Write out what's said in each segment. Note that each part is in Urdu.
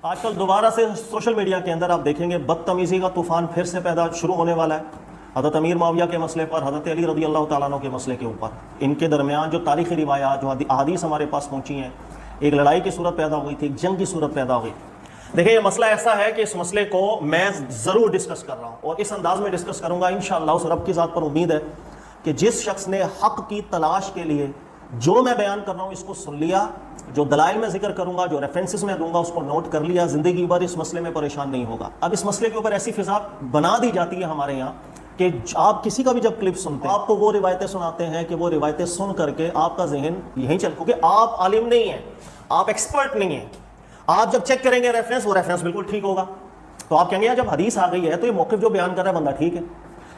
آج کل دوبارہ سے سوشل میڈیا کے اندر آپ دیکھیں گے بدتمیزی کا طوفان پھر سے شروع ہونے والا ہے حضرت امیر معاویہ کے مسئلے پر، حضرت علی رضی اللہ تعالیٰ عنہ کے مسئلے کے اوپر۔ ان کے درمیان جو تاریخی روایات، جو احادیث ہمارے پاس پہنچی ہیں، ایک لڑائی کی صورت پیدا ہوئی تھی، ایک جنگ کی صورت پیدا ہوئی۔ دیکھیں یہ مسئلہ ایسا ہے کہ اس مسئلے کو میں ضرور ڈسکس کر رہا ہوں اور اس انداز میں ڈسکس کروں گا انشاءاللہ، اس رب کی ذات پر امید ہے کہ جس شخص نے حق کی تلاش کے لیے جو میں بیان کر رہا ہوں اس کو سن لیا، جو دلائل میں ذکر کروں گا، جو ریفرنسز میں دوں گا اس کو نوٹ کر لیا، زندگی بھر اس مسئلے میں پریشان نہیں ہوگا۔ اب اس مسئلے کے اوپر ایسی فضا بنا دی جاتی ہے ہمارے یہاں کہ آپ کسی کا بھی جب کلپ سنتے ہیں آپ کو وہ روایتیں سناتے ہیں کہ وہ روایتیں سن کر کے آپ کا ذہن یہیں چل، کیونکہ آپ عالم نہیں ہیں، آپ ایکسپرٹ نہیں ہیں۔ آپ جب چیک کریں گے ریفرنس، وہ ریفرنس بالکل ٹھیک ہوگا تو آپ کہیں گے جب حدیث آ گئی ہے تو یہ موقف جو بیان کر رہا ہے بندہ ٹھیک ہے۔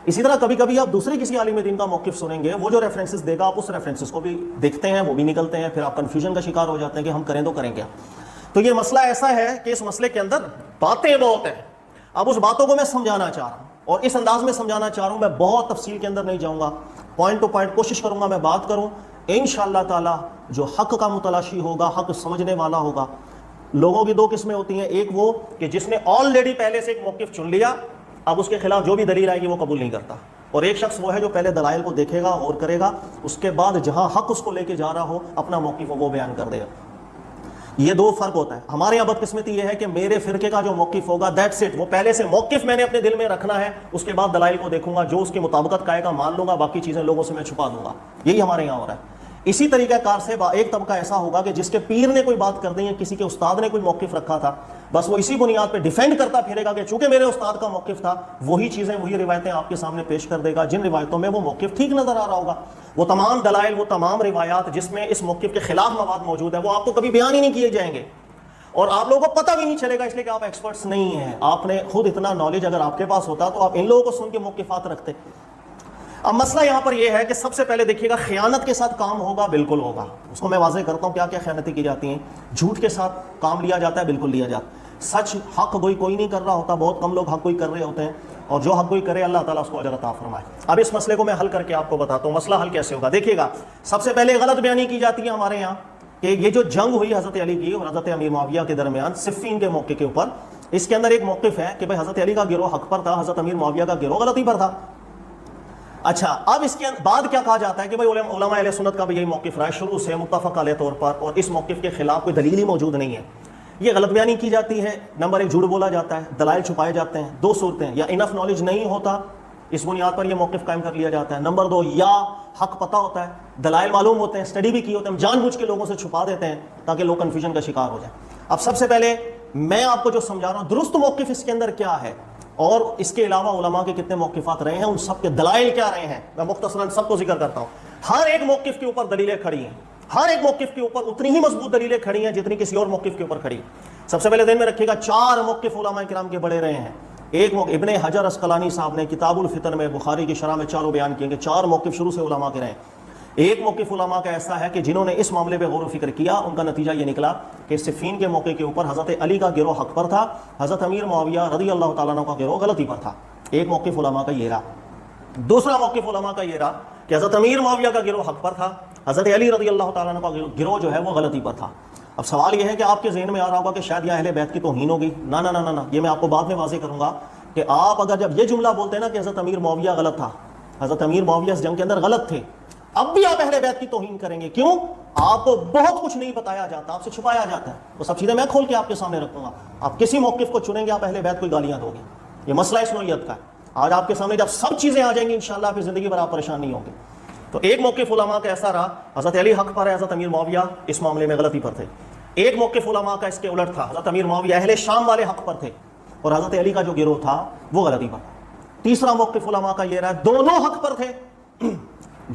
اسی طرح کبھی کبھی آپ دوسرے کسی عالم دین کا موقف سنیں گے، وہ جو ریفرنسز دے گا آپ اس ریفرنسز کو بھی دیکھتے ہیں، وہ بھی نکلتے ہیں، پھر آپ کنفیوژن کا شکار ہو جاتے ہیں کہ ہم کریں تو کریں کیا۔ تو یہ مسئلہ ایسا ہے کہ اس مسئلے کے اندر باتیں بہت ہیں۔ اب اس باتوں کو میں سمجھانا چاہ رہا ہوں اور اس انداز میں سمجھانا چاہ رہا ہوں، میں بہت تفصیل کے اندر نہیں جاؤں گا، پوائنٹ ٹو پوائنٹ کوشش کروں گا میں بات کروں انشاءاللہ تعالی۔ جو حق کا متلاشی ہوگا، حق سمجھنے والا ہوگا۔ لوگوں کی دو قسمیں ہوتی ہیں، ایک وہ کہ جس نے آلریڈی پہلے سے ایک موقف چن لیا، اب اس کے خلاف جو بھی دلیل آئے گی وہ قبول نہیں کرتا، اور ایک شخص وہ ہے جو پہلے دلائل کو دیکھے گا اور کرے گا، اس کے بعد جہاں حق اس کو لے کے جا رہا ہو اپنا موقف وہ بیان کر دے گا۔ یہ دو فرق ہوتا ہے۔ ہمارے یہاں بدقسمتی یہ ہے کہ میرے فرقے کا جو موقف ہوگا دیٹس اٹ، وہ پہلے سے موقف میں نے اپنے دل میں رکھنا ہے، اس کے بعد دلائل کو دیکھوں گا، جو اس کی مطابقت کا آئے گا مان لوں گا، باقی چیزیں لوگوں سے میں چھپا دوں گا۔ یہی ہمارے یہاں ہو رہا ہے۔ اسی طریقہ کار سے ایک طبقہ ایسا ہوگا کہ جس کے پیر نے کوئی بات کر دی ہے، کسی کے استاد نے کوئی موقف رکھا تھا، بس وہ اسی بنیاد پہ ڈیفینڈ کرتا پھرے گا کہ چونکہ میرے استاد کا موقف تھا، وہی چیزیں وہی روایتیں آپ کے سامنے پیش کر دے گا جن روایتوں میں وہ موقف ٹھیک نظر آ رہا ہوگا۔ وہ تمام دلائل، وہ تمام روایات جس میں اس موقف کے خلاف مواد موجود ہے، وہ آپ کو کبھی بیان ہی نہیں کیے جائیں گے اور آپ لوگوں کو پتہ بھی نہیں چلے گا، اس لیے کہ آپ ایکسپرٹس نہیں ہیں۔ آپ نے خود اتنا نالج اگر آپ کے پاس ہوتا تو آپ ان لوگوں کو سن کے موقفات رکھتے۔ اب مسئلہ یہاں پر یہ ہے کہ سب سے پہلے دیکھیے گا، خیانت کے ساتھ کام ہوگا، بالکل ہوگا، اس کو میں واضح کرتا ہوں کیا کیا خیانتیں کی جاتی ہیں۔ جھوٹ کے ساتھ کام لیا جاتا ہے، بالکل لیا جاتا ہے۔ سچ حق گوئی کوئی نہیں کر رہا ہوتا، بہت کم لوگ حق گوئی کر رہے ہوتے ہیں، اور جو حق گوئی کرے اللہ تعالیٰ اس کو اجر عطا فرمائے۔ اب اس مسئلے کو میں حل کر کے آپ کو بتاتا ہوں، مسئلہ حل کیسے ہوگا۔ دیکھیے گا، سب سے پہلے غلط بیانی کی جاتی ہے ہمارے یہاں کہ یہ جو جنگ ہوئی حضرت علی کی اور حضرت امیر معاویہ کے درمیان صفین کے موقع کے اوپر، اس کے اندر ایک موقف ہے کہ بھائی حضرت علی کا گروہ حق پر تھا، حضرت امیر معاویہ کا گروہ غلطی پر تھا۔ اچھا، اب اس کے بعد کیا کہا جاتا ہے کہ بھائی علماء اہل سنت کا بھی یہی موقف رہا ہے شروع سے متفق علیہ طور پر، اور اس موقف کے خلاف کوئی دلیل ہی موجود نہیں ہے۔ یہ غلط بیانی کی جاتی ہے۔ نمبر ایک، جھوٹ بولا جاتا ہے، دلائل چھپائے جاتے ہیں۔ دو صورتیں، یا انف نالج نہیں ہوتا، اس بنیاد پر یہ موقف قائم کر لیا جاتا ہے۔ نمبر دو، یا حق پتہ ہوتا ہے، دلائل معلوم ہوتے ہیں، اسٹڈی بھی کی ہوتے ہیں، ہم جان بوجھ کے لوگوں سے چھپا دیتے ہیں تاکہ لوگ کنفیوژن کا شکار ہو جائیں۔ اب سب سے پہلے میں آپ کو جو سمجھا رہا ہوں درست موقف اس کے اندر کیا ہے، اور اس کے علاوہ علماء کے کتنے موقفات رہے ہیں، ان سب کے دلائل کیا رہے ہیں، میں مختصراً سب کو ذکر کرتا ہوں۔ ہر ایک موقف کے اوپر دلیلیں کھڑی ہیں، ہر ایک موقف کے اوپر اتنی ہی مضبوط دلیلیں کھڑی ہیں جتنی کسی اور موقف کے اوپر کھڑی ہیں۔ سب سے پہلے ذہن میں رکھیے گا، 4 موقف علماء کرام کے بڑے رہے ہیں۔ ایک موقف ابن حجر اسقلانی صاحب نے کتاب الفتن میں بخاری کی شرح میں چاروں بیان کیے کہ 4 موقف شروع سے علماء کے رہے ہیں۔ ایک موقف علماء کا ایسا ہے کہ جنہوں نے اس معاملے پہ غور و فکر کیا، ان کا نتیجہ یہ نکلا کہ صفین کے موقع کے اوپر حضرت علی کا گروہ حق پر تھا، حضرت امیر معاویہ رضی اللہ تعالیٰ عنہ کا گروہ غلطی پر تھا۔ ایک موقف علماء کا یہ رہا۔ دوسرا موقف علماء کا یہ رہا کہ حضرت امیر معاویہ کا گروہ حق پر تھا، حضرت علی رضی اللہ تعالیٰ عنہ کا گروہ جو ہے وہ غلطی پر تھا۔ اب سوال یہ ہے کہ آپ کے ذہن میں آ رہا ہوگا کہ شاید یہاں اہل بیت کی توہین ہوگی۔ نہ نہ نہ نہ، یہ میں آپ کو بعد میں واضح کروں گا کہ آپ اگر جب یہ جملہ بولتے ہیں نا کہ حضرت امیر معاویہ غلط تھا، حضرت امیر معاویہ اس جنگ کے اندر غلط تھے، اب بھی آپ اہل بیت کی توہین کریں گے۔ کیوں؟ آپ کو بہت کچھ نہیں بتایا جاتا، آپ سے چھپایا جاتا ہے، وہ سب چیزیں میں کھول کے آپ کے سامنے رکھوں گا۔ آپ کسی موقف کو چنیں گے، آپ اہل بیت کو گالیاں دو گے، یہ مسئلہ اس نوعیت کا ہے۔ آج آپ کے سامنے جب سب چیزیں آ جائیں گی انشاءاللہ پھر زندگی بھر آپ پریشان نہیں ہوں گے۔ تو ایک موقف علماء کا ایسا رہا، حضرت علی حق پر ہے، حضرت امیر معاویہ اس معاملے میں غلطی پر تھے۔ ایک موقف علماء کا اس کے الٹ تھا، حضرت امیر معاویہ اہل شام والے حق پر تھے اور حضرت علی کا جو گروہ تھا وہ غلطی پر۔ تیسرا موقف علماء کا یہ رہا، دونوں حق پر تھے،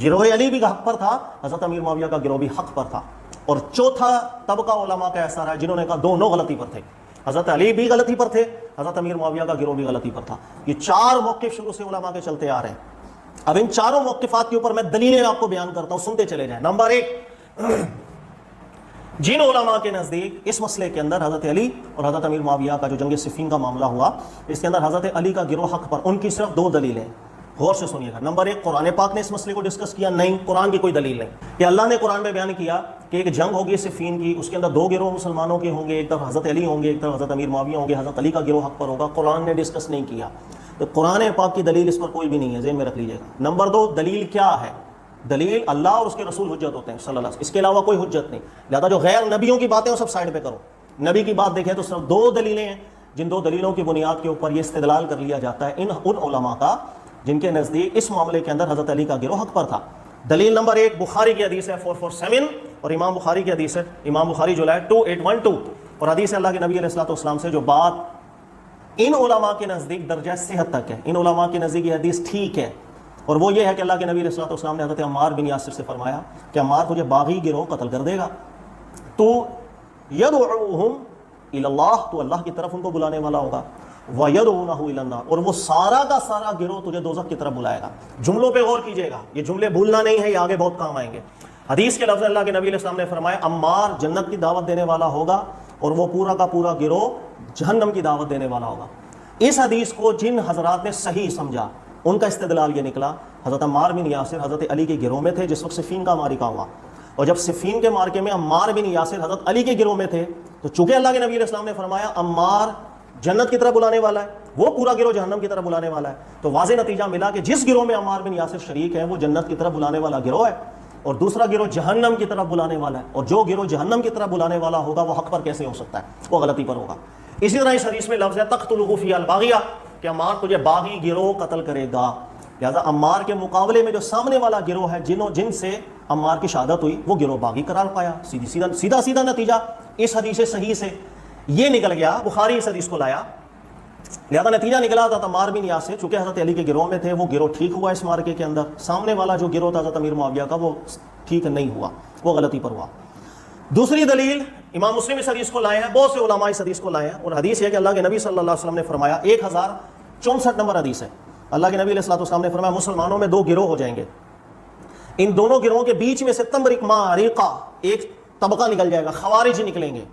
گروہ علی بھی حق پر تھا، حضرت امیر معاویہ کا گروہ بھی حق پر تھا۔ اور چوتھا طبقہ علماء کا ایسا رہا جنہوں نے کہا دونوں غلطی پر تھے، حضرت علی بھی غلطی پر تھے، حضرت امیر معاویہ کا گروہ بھی غلطی پر تھا۔ یہ 4 موقف شروع سے علماء کے چلتے آ رہے ہیں۔ اب ان چاروں موقفات کے اوپر میں دلیلیں آپ کو بیان کرتا ہوں، سنتے چلے جائیں۔ نمبر 1، جن علماء کے نزدیک اس مسئلے کے اندر حضرت علی اور حضرت امیر معاویہ کا جو جنگ صفین کا معاملہ ہوا، اس کے اندر حضرت علی کا گروہ حق پر، ان کی صرف 2 دلیلیں، غور سے سنیے گا۔ نمبر 1، قرآن پاک نے اس مسئلے کو ڈسکس کیا؟ نہیں، قرآن کی کوئی دلیل نہیں کہ اللہ نے قرآن میں بیان کیا کہ ایک جنگ ہوگی صفین کی، اس کے اندر دو گروہ مسلمانوں کے ہوں گے، ایک طرف حضرت علی ہوں گے، ایک طرف حضرت امیر معاویہ ہوں گے، حضرت علی کا گروہ حق پر ہوگا. قرآن نے ڈسکس نہیں کیا، تو قرآن پاک کی دلیل اس پر کوئی بھی نہیں ہے، ذہن میں رکھ لیجیے گا. نمبر 2، دلیل کیا ہے؟ دلیل اللہ اور اس کے رسول حجت ہوتے ہیں صلی اللہ علیہ وسلم، اس کے علاوہ کوئی حجت نہیں. لہٰذا جو غیر نبیوں کی باتیں وہ سب سائڈ پہ کرو. نبی کی بات دیکھیں تو صرف 2 دلیلیں ہیں، جن 2 دلیلوں کی بنیاد کے اوپر یہ استدلال کر لیا جاتا ہے ان علماء کا جن کے نزدیک اس معاملے کے اندر حضرت علی کا گروہ حق پر تھا. دلیل نمبر 1 بخاری کی حدیث ہے 447، اور امام بخاری کی حدیث ہے، امام بخاری جو ہے 2812، اور حدیث اللہ کے نبی علیہ الصلوۃ والسلام سے جو بات ان علماء کے نزدیک درجہ صحت تک ہے، ان علماء کے نزدیک یہ حدیث ٹھیک ہے، اور وہ یہ ہے کہ اللہ کے نبی علیہ الصلوۃ والسلام نے حضرت عمار بن یاسر سے فرمایا کہ عمار تجھے باغی گروہ قتل کر دے گا، تو یدعوہم الی اللہ، تو اللہ کی طرف ان کو بلانے والا ہوگا، وَيَدْعُونَهُ إِلَى النَّارِ، اور وہ سارا کا سارا گروہ تجھے دوزخ کی طرف بلائے گا. جملوں پہ غور کیجئے گا، یہ جملے بھولنا نہیں ہے، یہ آگے بہت کام آئیں گے. حدیث کے لفظ اللہ کے نبی علیہ السلام نے فرمایا عمار جنت کی دعوت دینے والا ہوگا اور وہ پورا کا پورا گروہ جہنم کی دعوت دینے والا ہوگا. اس حدیث کو جن حضرات نے صحیح سمجھا ان کا استدلال یہ نکلا، حضرت عمار بن یاسر حضرت علی کے گروہ میں تھے جس وقت صفین کا معرکہ ہوا، اور جب صفین کے معرکے میں عمار بن یاسر حضرت علی کے گروہ میں تھے، تو چونکہ اللہ کے نبی علیہ السلام نے فرمایا عمار جنت کی طرف بلانے والا ہے، وہ پورا گروہ جہنم کی طرف بلانے والا ہے، تو واضح نتیجہ ملا کہ جس گروہ میں عمار بن یاسر شریک ہے وہ جنت کی طرف بلانے والا گروہ ہے، اور دوسرا گروہ جہنم کی طرف بلانے والا ہے، اور جو گروہ جہنم کی طرف بلانے والا ہوگا وہ حق پر کیسے ہو سکتا ہے؟ وہ غلطی پر ہوگا. اسی طرح اس حدیث میں لفظ ہے تقتلہ فی الباغیہ، کہ عمار تجھے باغی گروہ قتل کرے گا. لہذا عمار کے مقابلے میں جو سامنے والا گروہ ہے جن سے عمار کی شہادت ہوئی وہ گروہ باغی قرار پایا. سیدھا نتیجہ اس حدیث صحیح سے یہ نکل گیا. بخاری اس حدیث کو لایا، لہذا نتیجہ نکلا حضرت عمار بن یاسر چونکہ حضرت علی کے گروہ میں تھے، وہ گروہ ٹھیک ہوا اس معرکے کے اندر. سامنے والا جو گروہ تھا حضرت امیر معاویہ کا وہ ٹھیک نہیں ہوا، وہ غلطی پر ہوا. دوسری دلیل امام مسلم اس حدیث کو لائے ہیں، بہت سے علماء اس حدیث کو لائے ہیں، اور حدیث یہ کہ اللہ کے نبی صلی اللہ علیہ وسلم نے فرمایا، 1064 نمبر حدیث ہے. اللہ کے نبی علیہ الصلوۃ والسلام نے فرمایا مسلمانوں میں 2 گروہ ہو جائیں گے، ان دونوں گروہوں کے بیچ میں سے تمرق معرقہ، ایک طبقہ نکل جائے گا، خوارج نکلیں گے.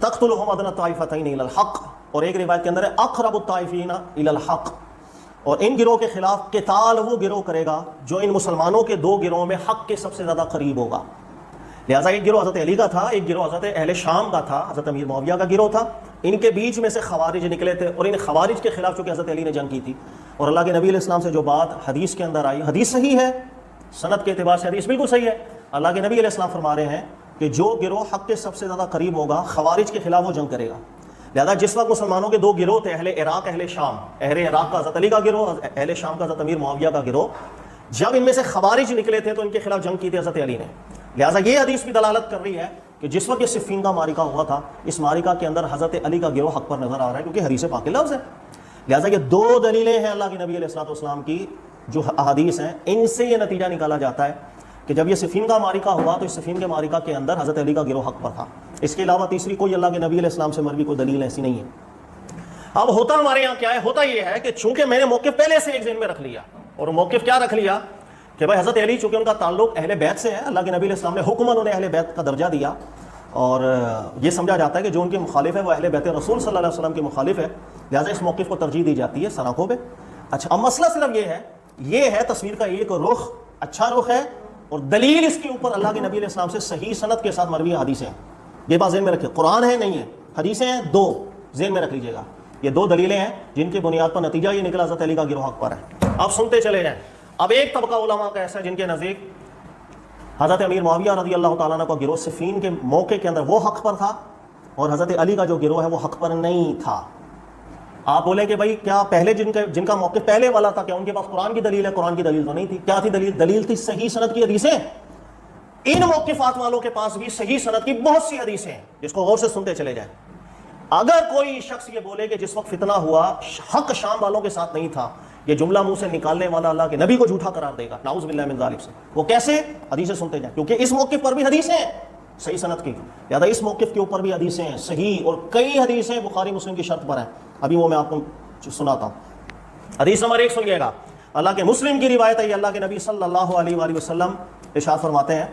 تقتلهم ادنى الطائفتين الى الحق، اور ایک روایت کے اندر ہے اقرب الطائفین الى الحق، اور ان گروہ کے خلاف قتال وہ گروہ کرے گا جو ان مسلمانوں کے 2 گروہوں میں حق کے سب سے زیادہ قریب ہوگا. لہٰذا ایک گروہ حضرت علی کا تھا، ایک گروہ حضرت اہل شام کا تھا، حضرت امیر معاویہ کا گروہ تھا. ان کے بیچ میں سے خوارج نکلے تھے، اور ان خوارج کے خلاف چونکہ حضرت علی نے جنگ کی تھی، اور اللہ کے نبی علیہ السلام سے جو بات حدیث کے اندر آئی، حدیث صحیح ہے، سند کے اعتبار سے حدیث بالکل صحیح ہے. اللہ کے نبی علیہ السلام فرما رہے ہیں کہ جو گروہ حق کے سب سے زیادہ قریب ہوگا خوارج کے خلاف وہ جنگ کرے گا. لہذا جس وقت مسلمانوں کے 2 گروہ تھے، اہل عراق اہل شام، اہل عراق کا حضرت علی کا گروہ، اہل شام کا حضرت امیر معاویہ کا گروہ، جب ان میں سے خوارج نکلے تھے تو ان کے خلاف جنگ کی تھی حضرت علی نے. لہذا یہ حدیث بھی دلالت کر رہی ہے کہ جس وقت یہ صفین کا معرکہ ہوا تھا، اس معرکہ کے اندر حضرت علی کا گروہ حق پر نظر آ رہا ہے، کیونکہ حدیث پاک کے لفظ ہے. لہذا یہ 2 دلیلیں ہیں اللہ کے نبی علیہ الصلوۃ والسلام کی جو احادیث ہیں، ان سے یہ نتیجہ نکالا جاتا ہے کہ جب یہ صفین کا معرکہ ہوا تو اس صفین کے معرکہ کے اندر حضرت علی کا گروہ حق پر تھا. اس کے علاوہ تیسری کوئی اللہ کے نبی علیہ السلام سے مروی کوئی دلیل ایسی نہیں ہے. اب ہوتا ہمارے یہاں کیا ہے؟ ہوتا یہ ہے کہ چونکہ میں نے موقف پہلے سے ایک ذہن میں رکھ لیا، اور موقف کیا رکھ لیا کہ بھائی حضرت علی چونکہ ان کا تعلق اہل بیت سے ہے، اللہ کے نبی علیہ السلام نے حکماً انہیں اہل بیت کا درجہ دیا، اور یہ سمجھا جاتا ہے کہ جو ان کے مخالف ہے وہ اہل بیت رسول صلی اللہ علیہ وسلم کے مخالف ہے، لہٰذا اس موقف کو ترجیح دی جاتی ہے سراخوں پہ. اچھا، اب مسئلہ صرف یہ ہے تصویر کا ایک رخ، اچھا رخ ہے، اور دلیل اس کے اوپر اللہ کے نبی علیہ السلام سے صحیح سند کے ساتھ مروی حدیثیں ہیں. یہ بات ذہن میں رکھیں، قرآن ہے نہیں ہے، حدیثیں ہیں 2، ذہن میں رکھ لیجیے گا. یہ 2 دلیلیں ہیں جن کی بنیاد پر نتیجہ یہ نکلا حضرت علی کا گروہ حق پر ہے. اب سنتے چلے جائیں. اب ایک طبقہ علماء کا ایسا ہے جن کے نزدیک حضرت امیر معاویہ رضی اللہ تعالیٰ عنہ کا گروہ صفین کے موقع کے اندر وہ حق پر تھا، اور حضرت علی کا جو گروہ ہے وہ حق پر نہیں تھا. آپ بولیں کہ بھائی کیا پہلے جن کا موقف پہلے والا تھا، کیا ان کے پاس قرآن کی دلیل ہے؟ قرآن کی دلیل تو نہیں تھی. کیا تھی دلیل؟ دلیل تھی صحیح سند کی حدیثیں. ان موقفات والوں کے پاس بھی صحیح سند کی بہت سی حدیثیں ہیں، جس کو غور سے سنتے چلے جائیں. اگر کوئی شخص یہ بولے کہ جس وقت فتنہ ہوا حق شام والوں کے ساتھ نہیں تھا، یہ جملہ منہ سے نکالنے والا اللہ کے نبی کو جھوٹا قرار دے گا، نعوذ باللہ من ذالک سے. وہ کیسے؟ حدیثیں سنتے جائیں، کیونکہ اس موقف پر بھی حدیثیں ہیں صحیح سند کی. لہٰذا اس موقف کے اوپر بھی حدیثیں ہیں صحیح، اور کئی حدیثیں بخاری مسلم کی شرط پر ہیں. ابھی وہ میں آپ کو سناتا ہوں. حدیث نمبر 1 سنیے گا. اللہ کے مسلم کی روایت ہے، یہ اللہ کے نبی صلی اللہ علیہ وآلہ وسلم ارشاد فرماتے ہیں،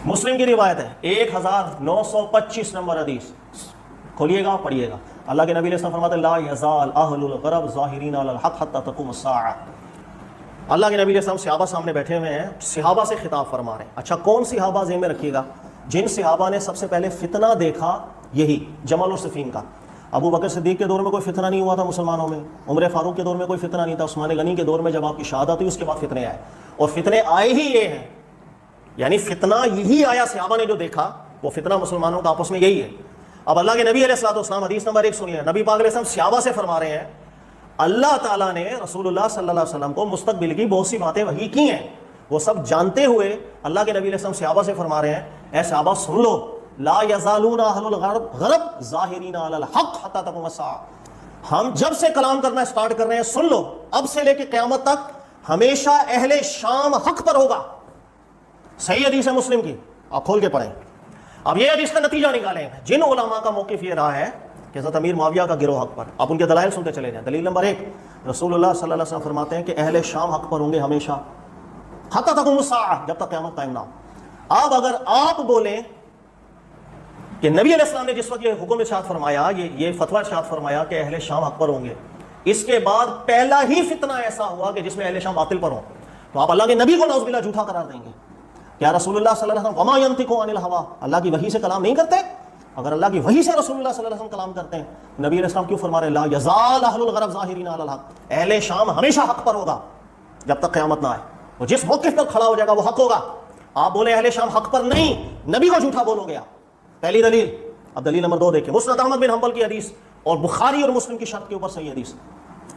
مسلم کی روایت ہے 1925 نمبر حدیث. کھولیے گا، پڑھیے گا. اللہ کے نبی علیہ السلام فرماتے ہیں لا یزال اہل الغرب ظاہرین علی الحق حتی تقوم الساعہ. اللہ کے نبی علیہ السلام صحابہ سامنے بیٹھے ہوئے ہیں, صحابہ سے خطاب فرما رہے ہیں. اچھا کون صحابہ ذہن میں رکھیے گا؟ جن صحابہ نے سب سے پہلے فتنہ دیکھا, یہی جمل اور صفین کا. ابو بکر صدیق کے دور میں کوئی فتنہ نہیں ہوا تھا مسلمانوں میں, عمر فاروق کے دور میں کوئی فتنہ نہیں تھا, عثمان غنی کے دور میں جب آپ کی شہادت ہوئی اس کے بعد فتنے آئے, اور فتنے آئے ہی یہ ہیں, یعنی فتنہ یہی آیا صحابہ نے جو دیکھا وہ فتنہ مسلمانوں کا آپس میں یہی ہے. اب اللہ کے نبی علیہ الصلوۃ والسلام حدیث نمبر 1 سنیے, نبی پاک علیہ السلام صحابہ سے فرما رہے ہیں اللہ تعالیٰ نے رسول اللہ صلی اللہ علیہ وسلم کو مستقبل کی بہت سی باتیں وحی کی ہیں, وہ سب جانتے ہوئے اللہ کے نبی علیہ السلام صحابہ سے فرما رہے ہیں اے صحابہ سن لو, لا یزالون اہل الغرب ظاہرین علی الحق حتی تقوم الساعہ. ہم جب سے کلام کرنا سٹارٹ کر رہے ہیں, سن لو, اب سے لے کے قیامت تک ہمیشہ اہل شام حق پر ہوگا. صحیح حدیث ہے مسلم کی, آپ کھول کے پڑھیں. اب یہ حدیث کا نتیجہ نکالیں, جن علماء کا موقف یہ رہا ہے کہ حضرت امیر معاویہ کا گروہ حق پر, آپ ان کے دلائل سنتے چلے جائیں. دلیل نمبر 1, رسول اللہ صلی اللہ علیہ وسلم فرماتے ہیں کہ اہل شام حق پر ہوں گے ہمیشہ, حتی تقوم الساعہ, جب تک قیامت قائم نہ ہو. اب اگر آپ بولیں کہ نبی علیہ السلام نے جس وقت یہ حکم ارشاد فرمایا, یہ فتویٰ ارشاد فرمایا کہ اہل شام حق پر ہوں گے, اس کے بعد پہلا ہی فتنہ ایسا ہوا کہ جس میں اہل شام باطل پر ہوں, تو آپ اللہ کے نبی کو نعوذ باللہ جھوٹا قرار دیں گے. کیا رسول اللہ صلی اللہ علیہ وسلم وما ينطق عن الهوى, اللہ کی وحی سے کلام نہیں کرتے؟ اگر اللہ کی وحی سے رسول اللہ صلی اللہ علیہ وسلم کلام کرتے ہیں, نبی علیہ السلام کیوں فرما رہے لا یزال اہل الغرب ظاہرین علی الحق, اہل شام ہمیشہ حق پر ہوگا جب تک قیامت نہ آئے, وہ جس موقف پر کھڑا ہو جائے گا وہ حق ہوگا. آپ بولے اہل شام حق پر نہیں, نبی کو جھوٹا بولو گے آپ. پہلی دلیل. اب دلیل نمبر 2 دیکھیں, مسند احمد بن حنبل کی حدیث اور بخاری اور مسلم کی شرط کے اوپر صحیح حدیث,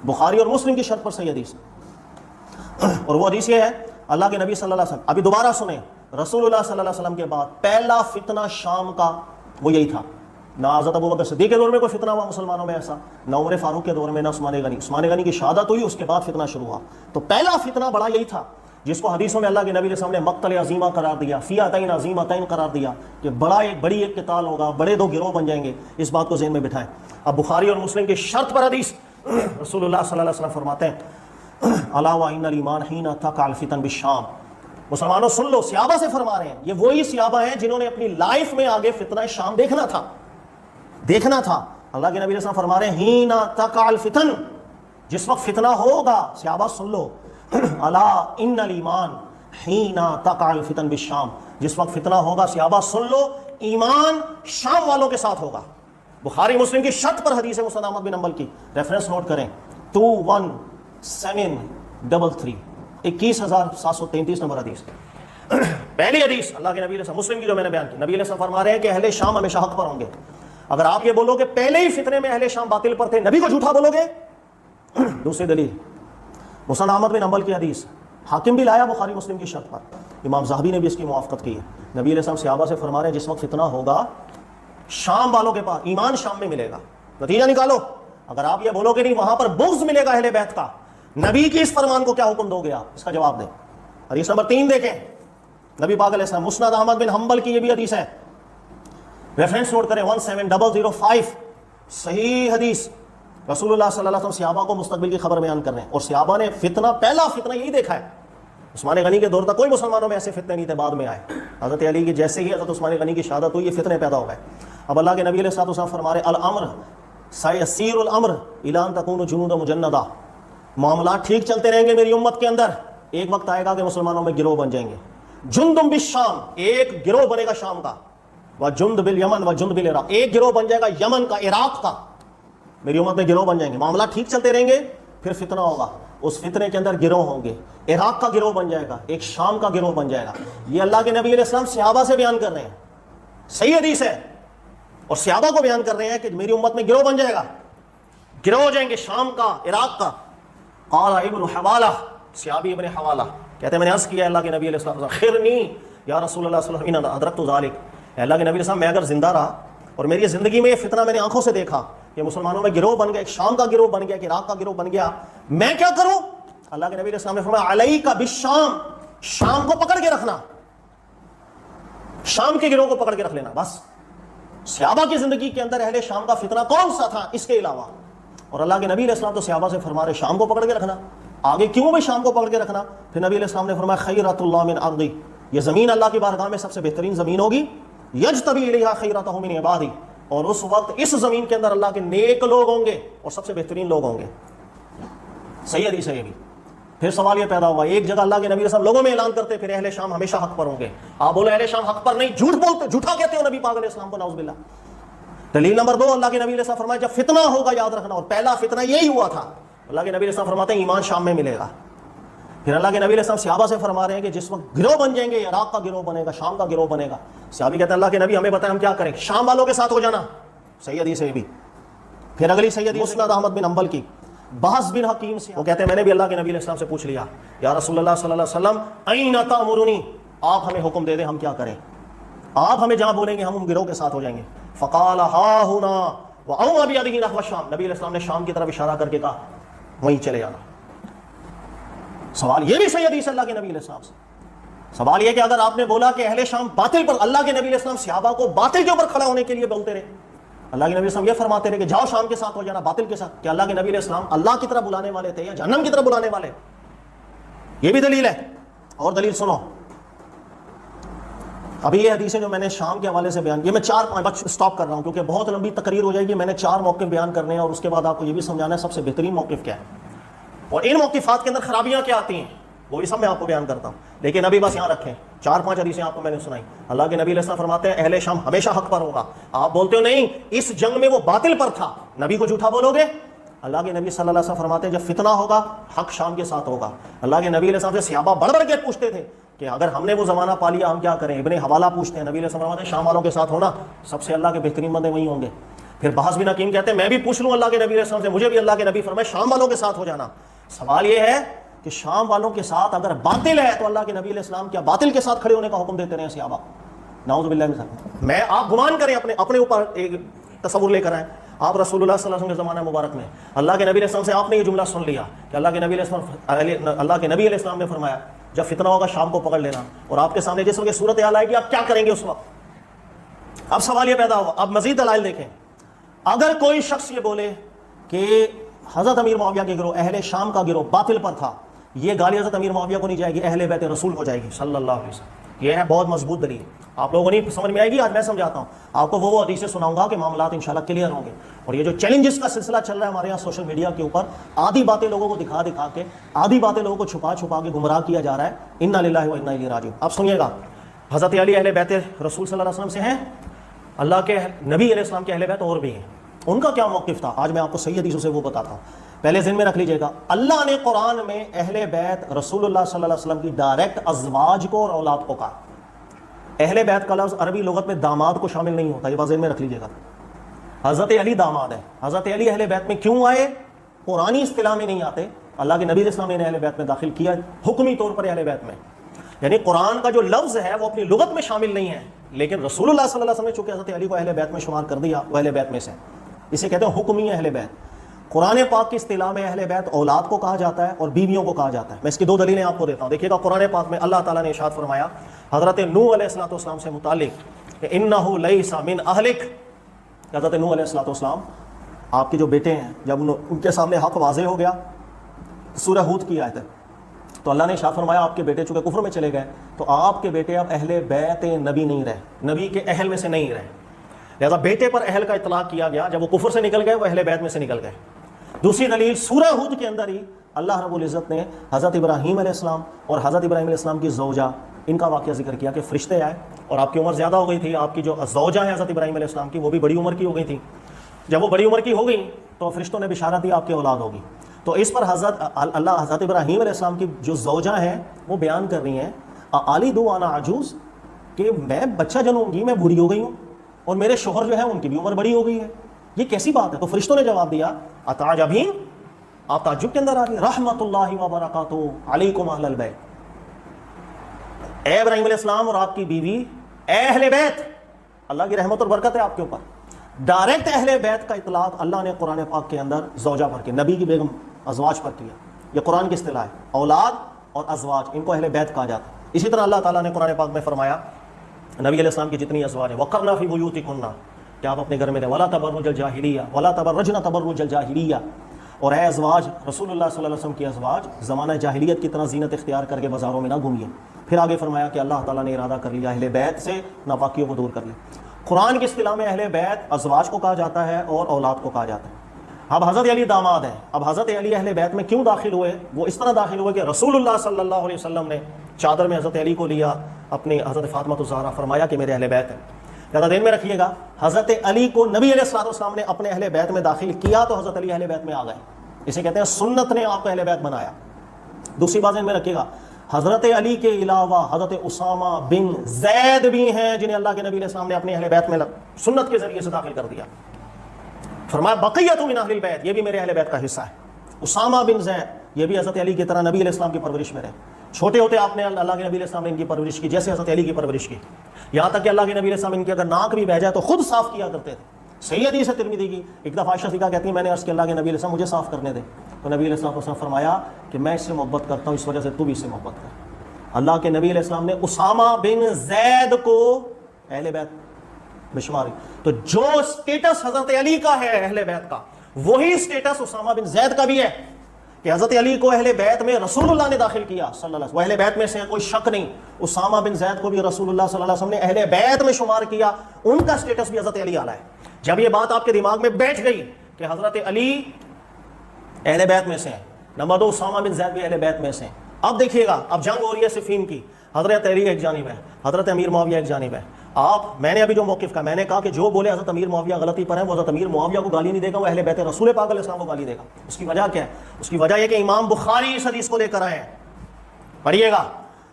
بخاری اور مسلم کی شرط پر صحیح حدیث, اور وہ حدیث یہ ہے اللہ کے نبی صلی اللہ علیہ وسلم, ابھی دوبارہ سنیں, رسول اللہ صلی اللہ علیہ وسلم کے بعد پہلا فتنہ شام کا وہ یہی تھا. نہ حضرت ابو بکر صدیق کے دور میں کوئی فتنہ ہوا مسلمانوں میں ایسا, نہ عمر فاروق کے دور میں, نہ عثمان غنی کی شہادت ہوئی اس کے بعد فتنہ شروع ہوا. تو پہلا فتنہ بڑا یہی تھا جس کو حدیثوں میں اللہ کے نبی علیہ السلام نے مقتل عظیمہ قرار دیا, فئتین عظیمتین قرار دیا, کہ بڑی ایک قتال ہوگا, بڑے 2 گروہ بن جائیں گے. اس بات کو ذہن میں بٹھائیں. اب بخاری اور مسلم کی شرط پر حدیث, رسول اللہ صلی اللہ علیہ وسلم فرماتے ہیں الا وان الایمان حین تقع الفتن بالشام. مسلمانوں سن لو, صحابہ سے فرما رہے ہیں, یہ وہی صحابہ ہیں جنہوں نے اپنی لائف میں آگے فتنہ شام دیکھنا تھا. اللہ کے نبی علیہ السلام فرما رہے ہیں حین تقع الفتن, جس وقت فتنہ ہوگا, صحابہ سن لو, الا ان الایمان حین تقع الفتن بالشام, جس وقت فتنہ ہوگا صحابہ سن لو, ایمان شام والوں کے ساتھ ہوگا. بخاری مسلم کی شرط پر حدیث ہے مسند احمد بن حنبل کی, ریفرنس نوٹ کریں 21733, 21733 نمبر حدیث. پہلی حدیث اللہ کے نبی علیہ السلام, مسلم کی جو میں نے بیان کی, نبی علیہ السلام فرما رہے ہیں کہ اہل شام ہمیشہ حق پر ہوں گے. اگر آپ یہ بولو کہ پہلے ہی فتنے میں اہل شام باطل پر تھے, نبی کو جھوٹا بولو گے. دوسری دلیل مسند احمد بن حنبل کی حدیث, حاکم بھی لایا بخاری مسلم کی شرط پر, امام زاہبی نے بھی اس کی موافقت کی ہے. نبی علیہ السلام صحابہ سے فرما رہے ہیں جس وقت فتنہ ہوگا شام والوں کے پاس ایمان شام میں ملے گا. نتیجہ نکالو, اگر آپ یہ بولو کہ نہیں وہاں پر بغض ملے گا اہل بیت کا, نبی کی اس فرمان کو کیا حکم دو گے آپ؟ اس کا جواب دیں. حدیث نمبر 3 دیکھیں, نبی پاک علیہ السلام, مسند احمد بن حنبل کی یہ بھی حدیث ہے, ریفرنس نوٹ کریں 17005, صحیح حدیث. رسول اللہ صلی اللہ علیہ وسلم صحابہ کو مستقبل کی خبر بیان کر رہے ہیں, اور صحابہ نے پہلا فتنہ یہی دیکھا ہے. عثمان غنی کے دور تک کوئی مسلمانوں میں ایسے فتنے نہیں تھے, بعد میں آئے. حضرت علی کی جیسے ہی حضرت عثمان غنی کی شہادت ہوئی, یہ فتنے پیدا ہو گئے. اب اللہ کے نبی علیہ الصلوۃ والسلام فرما رہے الامر سیسیر الامر الی ان تکون جنود مجندہ, معاملات ٹھیک چلتے رہیں گے میری امت کے اندر, ایک وقت آئے گا کہ مسلمانوں میں گروہ بن جائیں گے. جندم بالشام, ایک گروہ بنے گا شام کا, وجند بالیمن وجند بالعراق, ایک گروہ بن جائے گا یمن کا, عراق کا. میری امت میں گروہ بن جائیں گے, معاملات ٹھیک چلتے رہیں گے, پھر فتنہ ہوگا, اس فتنے کے اندر گروہ ہوں گے, عراق کا گروہ بن جائے گا, ایک شام کا گروہ بن جائے گا. یہ اللہ کے نبی علیہ السلام صحابہ سے بیان کر رہے ہیں, صحیح حدیث ہے, اور صحابہ کو بیان کر رہے ہیں کہ میری امت میں گروہ بن جائے گا, گروہ ہو جائیں گے شام کا, عراق کا. قال ابن حوالہ, صحابی ابن حوالہ کہتے ہیں میں نے عرض کیا اللہ کے نبی علیہ السلام خرنی یا رسول اللہ صلی اللہ علیہ وسلم ان ادرکت ذلک, اللہ کے نبی علیہ السلام میں اگر زندہ رہا اور میری زندگی میں یہ فتنہ میں نے آنکھوں سے دیکھا کہ مسلمانوں میں گروہ بن گیا, ایک شام کا گروہ بن گیا, ایک عراق کا گروہ بن گیا, میں کیا کروں؟ اللہ کے نبی علیہ السلام نے فرمایا علیک بالشام, شام کو پکڑ کے رکھنا, شام کے گروہ کو پکڑ کے رکھ لینا بس. صحابہ کی زندگی کے اندر اہل شام کا فتنہ کون سا تھا اس کے علاوہ؟ اور اللہ کے نبی علیہ السلام تو صحابہ سے فرما رہے شام کو پکڑ کے رکھنا, آگے کیوں بھی شام کو پکڑ کے رکھنا؟ پھر نبی علیہ السلام نے فرمایا خیرۃ اللہ من ارضی, یہ زمین اللہ کی بارگاہ میں سب سے بہترین زمین ہوگی, یجتبی الیہا خیرتہ من عبادی, اور اس وقت اس زمین کے اندر اللہ کے نیک لوگ ہوں گے اور سب سے بہترین لوگ ہوں گے. صحیح حدیث ہے یہ بھی. پھر سوال یہ پیدا ہوا، ایک جگہ اللہ کے نبی علیہ السلام لوگوں میں اعلان کرتے پھر اہل شام ہمیشہ حق پر ہوں گے. آپ بولے اہل شام حق پر نہیں، جھوٹ بولتے، جھوٹا کہتے ہو نبی پاک علیہ السلام کو، نعوذ باللہ. دلیل نمبر 2، اللہ کے نبی علیہ السلام فرمایا جب فتنہ ہوگا یاد رکھنا، اور پہلا فتنہ یہی ہوا تھا. اللہ کے نبی علیہ السلام فرماتے ہیں ایمان شام میں ملے گا. پھر اللہ کے نبی علیہ السلام صحابہ سے فرما رہے ہیں کہ جس وقت گروہ بن جائیں گے، عراق کا گروہ بنے گا، شام کا گروہ بنے گا. صحابی کہتے ہیں اللہ کے نبی ہمیں بتائیں ہم کیا کریں؟ شام والوں کے ساتھ ہو جانا. صحیح حدیث ہے بھی. پھر اگلی صحیح حدیث مسند احمد بن حنبل کی، بحث بن حکیم سے، وہ کہتے ہیں میں نے بھی اللہ کے نبی علیہ السلام سے پوچھ لیا یا رسول اللہ صلی اللہ علیہ وسلم این تأمرنی، آپ ہمیں حکم دے دیں ہم کیا کریں، آپ ہمیں جہاں بولیں گے ہم ان گروہ کے ساتھ ہو جائیں گے. فقال ہا ہنا واوما بیدہ نحو الشام، نبی علیہ السلام نے شام کی طرف اشارہ کر کے کہا وہیں چلے جانا. سوال یہ بھی صحیح حدیث اللہ کے نبی علیہ السلام سے. سوال یہ کہ اگر آپ نے بولا کہ اہل شام باطل پر، اللہ کے نبی علیہ السلام صحابہ کو باطل کے اوپر کھڑا ہونے کے لیے بولتے رہے، اللہ کے نبی علیہ السلام یہ فرماتے رہے کہ جاؤ شام کے ساتھ ہو جانا باطل کے ساتھ، کہ اللہ کے نبی علیہ السلام اللہ کی طرف بلانے والے تھے یا جہنم کی طرف بلانے والے؟ یہ بھی دلیل ہے. اور دلیل سنو، ابھی یہ حدیثیں جو میں نے شام کے حوالے سے بیان کی، میں 4-5 اسٹاپ کر رہا ہوں کیونکہ بہت لمبی تقریر ہو جائے گی. میں نے 4 موقف بیان کرنے ہیں اور اس کے بعد آپ کو یہ بھی سمجھانا ہے سب سے بہترین موقف کیا ہے اور ان موقفات کے اندر خرابیاں کیا آتی ہیں، وہ بھی سب میں آپ کو بیان کرتا ہوں. لیکن ابھی بس یہاں رکھیں 4-5 حدیثیں آپ کو میں نے سنائی. اللہ کے نبی علیہ السلام فرماتے ہیں اہل شام ہمیشہ حق پر ہوگا. آپ بولتے ہو نہیں اس جنگ میں وہ باطل پر تھا، نبی کو جھوٹا بولو گے. اللہ کے نبی صلی اللہ علیہ وسلم فرماتے ہیں جب فتنہ ہوگا حق شام کے ساتھ ہوگا. اللہ کے نبی علیہ السلام سے صحابہ بڑھ بڑھ کے پوچھتے تھے کہ اگر ہم نے وہ زمانہ پا لیا ہم کیا کریں. ابن حوالہ پوچھتے ہیں، نبی علیہ السلام فرماتے ہیں شام والوں کے ساتھ ہونا، سب سے اللہ کے بہترین بندے وہی ہوں گے. پھر بحث بن حکیم کہتے ہیں میں بھی پوچھ لوں اللہ کے نبی علیہ السلام سے، مجھے بھی اللہ کے نبی فرمائے شام والوں کے ساتھ ہو جانا. سوال یہ ہے کہ شام والوں کے ساتھ اگر باطل ہے تو اللہ کے نبی علیہ السلام کیا باطل کے ساتھ کھڑے ہونے کا حکم دیتے رہے صحابہ؟ نعوذ باللہ من ذلک. میں آپ گمان کریں اپنے اوپر ایک تصور لے کر آئیں. آپ رسول اللہ صلی اللہ علیہ وسلم کے زمانہ مبارک میں اللہ کے نبی علیہ السلام سے آپ نے یہ جملہ سن لیا کہ اللہ کے نبی علیہ السلام نے فرمایا جب فتنہ ہوگا شام کو پکڑ لینا، اور آپ کے سامنے جس وقت صورت حال آئے گی آپ کیا کریں گے اس وقت؟ اب سوال یہ پیدا ہوا، اب مزید دلائل دیکھیں. اگر کوئی شخص یہ بولے کہ حضرت امیر معاویہ کے گروہ اہل شام کا گروہ باطل پر تھا، یہ گالی حضرت امیر معاویہ کو نہیں جائے گی، اہل بیت رسول کو جائے گی صلی اللہ علیہ وسلم. یہ ہے بہت مضبوط دلیل. آپ لوگوں کو نہیں سمجھ میں آئے گی، آج میں سمجھاتا ہوں آپ کو. وہ حدیثیں سناؤں گا کہ معاملات انشاءاللہ کلیئر ہوں گے. اور یہ جو چیلنجز کا سلسلہ چل رہا ہے ہمارے یہاں سوشل میڈیا کے اوپر، آدھی باتیں لوگوں کو دکھا دکھا کے، آدھی باتیں لوگوں کو چھپا چھپا کے گمراہ کیا جا رہا ہے. انا للہ و انا الیہ راجعون. اب سنیے گا، حضرت علی اہل بیت رسول صلی اللہ علیہ وسلم سے ہیں، اللہ کے نبی علیہ السلام کے اہل بیت اور بھی ہیں. ان کا کیا موقف تھا آج میں آپ کو صحیح حدیثوں سے وہ بتاتا ہوں. پہلے ذہن میں رکھ لیجئے گا، اللہ نے قرآن میں اہل بیت رسول اللہ صلی اللہ علیہ وسلم کی ڈائریکٹ ازواج کو اور اولاد کو کہا. اہل بیت کا لفظ عربی لغت میں داماد کو شامل نہیں ہوتا، یہ بات ذہن میں رکھ لیجئے گا. حضرت علی داماد ہے. حضرت علی اہل بیت میں کیوں آئے؟ قرآنی اصطلاح میں نہیں آتے، اللہ کے نبی علیہ السلام نے اہل بیت میں داخل کیا حکمی طور پر اہل بیت میں. یعنی قرآن کا جو لفظ ہے وہ اپنی لغت میں شامل نہیں ہے، لیکن رسول اللہ صلی اللہ علیہ وسلم نے چونکہ حضرت علی کو اہل بیت میں شمار کر دیا، وہ اہل بیت میں سے، اسے کہتے ہیں حکمی اہل بیت. قرآن پاک کی اصطلاح میں اہل بیت اولاد کو کہا جاتا ہے اور بیویوں کو کہا جاتا ہے. میں اس کی 2 دلیلیں آپ کو دیتا ہوں. دیکھیے گا قرآن پاک میں اللہ تعالیٰ نے ارشاد فرمایا حضرت نوح علیہ السلام سے متعلق کہ انہ لیس من اہلک. حضرت نوح علیہ السلام آپ کے جو بیٹے ہیں جب ان کے سامنے حق واضح ہو گیا، سورہ ہود کی آیت ہے، تو اللہ نے ارشاد فرمایا آپ کے بیٹے چونکہ کفر میں چلے گئے تو آپ کے بیٹے اب اہل بیت نبی نہیں رہے، نبی کے اہل میں سے نہیں رہے. لہذا بیٹے پر اہل کا اطلاق کیا گیا، جب وہ کفر سے نکل گئے وہ اہل بیت میں سے نکل گئے. دوسری دلیل سورہ ہود کے اندر ہی اللہ رب العزت نے حضرت ابراہیم علیہ السلام اور حضرت ابراہیم علیہ السلام کی زوجہ، ان کا واقعہ ذکر کیا کہ فرشتے آئے اور آپ کی عمر زیادہ ہو گئی تھی. آپ کی جو زوجہ ہیں حضرت ابراہیم علیہ السلام کی وہ بھی بڑی عمر کی ہو گئی تھی. جب وہ بڑی عمر کی ہو گئی تو فرشتوں نے بشارت دی آپ کی اولاد ہوگی. تو اس پر حضرت ابراہیم علیہ السلام کی جو زوجہ ہیں وہ بیان کر رہی ہیں آلدو انا عجوز، کہ میں بچہ جنوں گی، میں بوڑھی ہو گئی ہوں اور میرے شوہر جو ہے ان کی بھی عمر بڑی ہو گئی ہے، یہ کیسی بات ہے؟ تو فرشتوں نے جواب دیا اتعجبین، آپ تعجب کے اندر آ رہی ہیں، رحمت اللہ وبرکاتہ علیکم اہل البیت، اے ابراہیم علیہ السلام اور آپ کی بیوی اہل بیت، اللہ کی رحمت اور برکت ہے آپ کے اوپر. ڈائریکٹ اہل بیت کا اطلاق اللہ نے قرآن پاک کے اندر زوجہ پر کیا، نبی کی بیگم ازواج پر کیا. یہ قرآن کی اصطلاح ہے، اولاد اور ازواج ان کو اہل بیت کہا جاتا ہے. اسی طرح اللہ تعالیٰ نے قرآن پاک میں فرمایا نبی علیہ السلام کی جتنی ازواج ہیں وقرنا فی بیوتکن، کہ آپ اپنے گھر میں رہیں، ولا تبرج الجاہلیہ ولا تبرجن تبرج الجاہلیہ، اور اے ازواج رسول اللہ صلی اللہ علیہ وسلم کی ازواج زمانہ جاہلیت کی طرح زینت اختیار کر کے بازاروں میں نہ گھومیے. پھر آگے فرمایا کہ اللہ تعالیٰ نے ارادہ کر لیا اہل بیت سے ناپاکیوں کو دور کر لیں. قرآن کی اصطلاح میں اہل بیت ازواج کو کہا جاتا ہے اور اولاد کو کہا جاتا ہے. اب حضرت علی داماد ہیں. اب حضرت علی اہل بیت میں کیوں داخل ہوئے؟ وہ اس طرح داخل ہوئے کہ رسول اللہ صلی اللہ علیہ وسلم نے چادر میں حضرت علی کو لیا، اپنی حضرت فاطمہ الزہرا، فرمایا کہ میرے اہل بیت ہیں. زیادہ دین میں رکھیے گا، حضرت علی کو نبی علیہ الصلوۃ والسلام نے اپنے اہل بیت میں داخل کیا تو حضرت علی اہل بیت میں آ گئے. اسے کہتے ہیں سنت نے آپ کو اہل بیت بنایا. دوسری بات ذہن میں رکھیے گا، حضرت علی کے علاوہ حضرت اسامہ بن زید بھی ہیں جنہیں اللہ کے نبی علیہ السلام نے اپنے اہل بیت میں سنت کے ذریعے سے داخل کر دیا. فرمایا بقیۃ من اہل البیت، یہ بھی میرے اہل بیت کا حصہ ہے. اسامہ بن زید یہ بھی حضرت علی کی طرح نبی علیہ السلام کی پرورش میں رہے. چھوٹے ہوتے آپ نے اللہ کے نبی علیہ السلام نے ان کی پرورش کی جیسے حضرت علی کی پرورش کی. یہاں تک کہ اللہ کے نبی علیہ السلام ان کی اگر ناک بھی بہ جائے تو خود صاف کیا کرتے تھے. صحیح حدیث ہے ترمذی کی. ایک دفعہ عائشہ صدیقہ کہتی ہیں میں نے عرض کیا اللہ کے نبی علیہ السلام مجھے صاف کرنے دے. تو نبی علیہ السلام نے فرمایا کہ میں اس سے محبت کرتا ہوں، اس وجہ سے تو بھی اس سے محبت کر. اللہ کے نبی علیہ السلام نے اسامہ بن زید کو اہل بیت میں شمار. تو جو اسٹیٹس حضرت علی کا ہے اہل بیت کا، وہی اسٹیٹس اسامہ بن زید کا بھی ہے کہ حضرت علی کو اہل بیت میں رسول اللہ نے داخل کیا صلی اللہ علیہ وسلم. وہ اہل بیت میں سے کوئی شک نہیں. اسامہ بن زید کو بھی رسول اللہ صلی اللہ علیہ وسلم نے اہل بیت میں شمار کیا. ان کا اسٹیٹس بھی حضرت علی اعلیٰ ہے. جب یہ بات آپ کے دماغ میں بیٹھ گئی کہ حضرت علی اہل بیت میں سے ہیں، نمبر 2 اسامہ بن زید بھی اہل بیت میں سے ہیں. اب دیکھیے گا، اب جنگ ہو رہی ہے صفین کی، حضرت علی ایک جانب ہے، حضرت امیر معاویہ ایک جانب ہے. میں نے ابھی جو موقف کا میں نے کہا کہ جو بولے حضرت امیر معاویہ غلطی پر ہے، وہ حضرت امیر معاویہ کو گالی نہیں دے گا، وہ اہل بیت رسول پاک علیہ السلام کو گالی دے گا. اس کی وجہ کیا ہے؟ اس کی وجہ یہ کہ امام بخاری اس حدیث کو لے کر آئے ہیں. پڑھیے گا.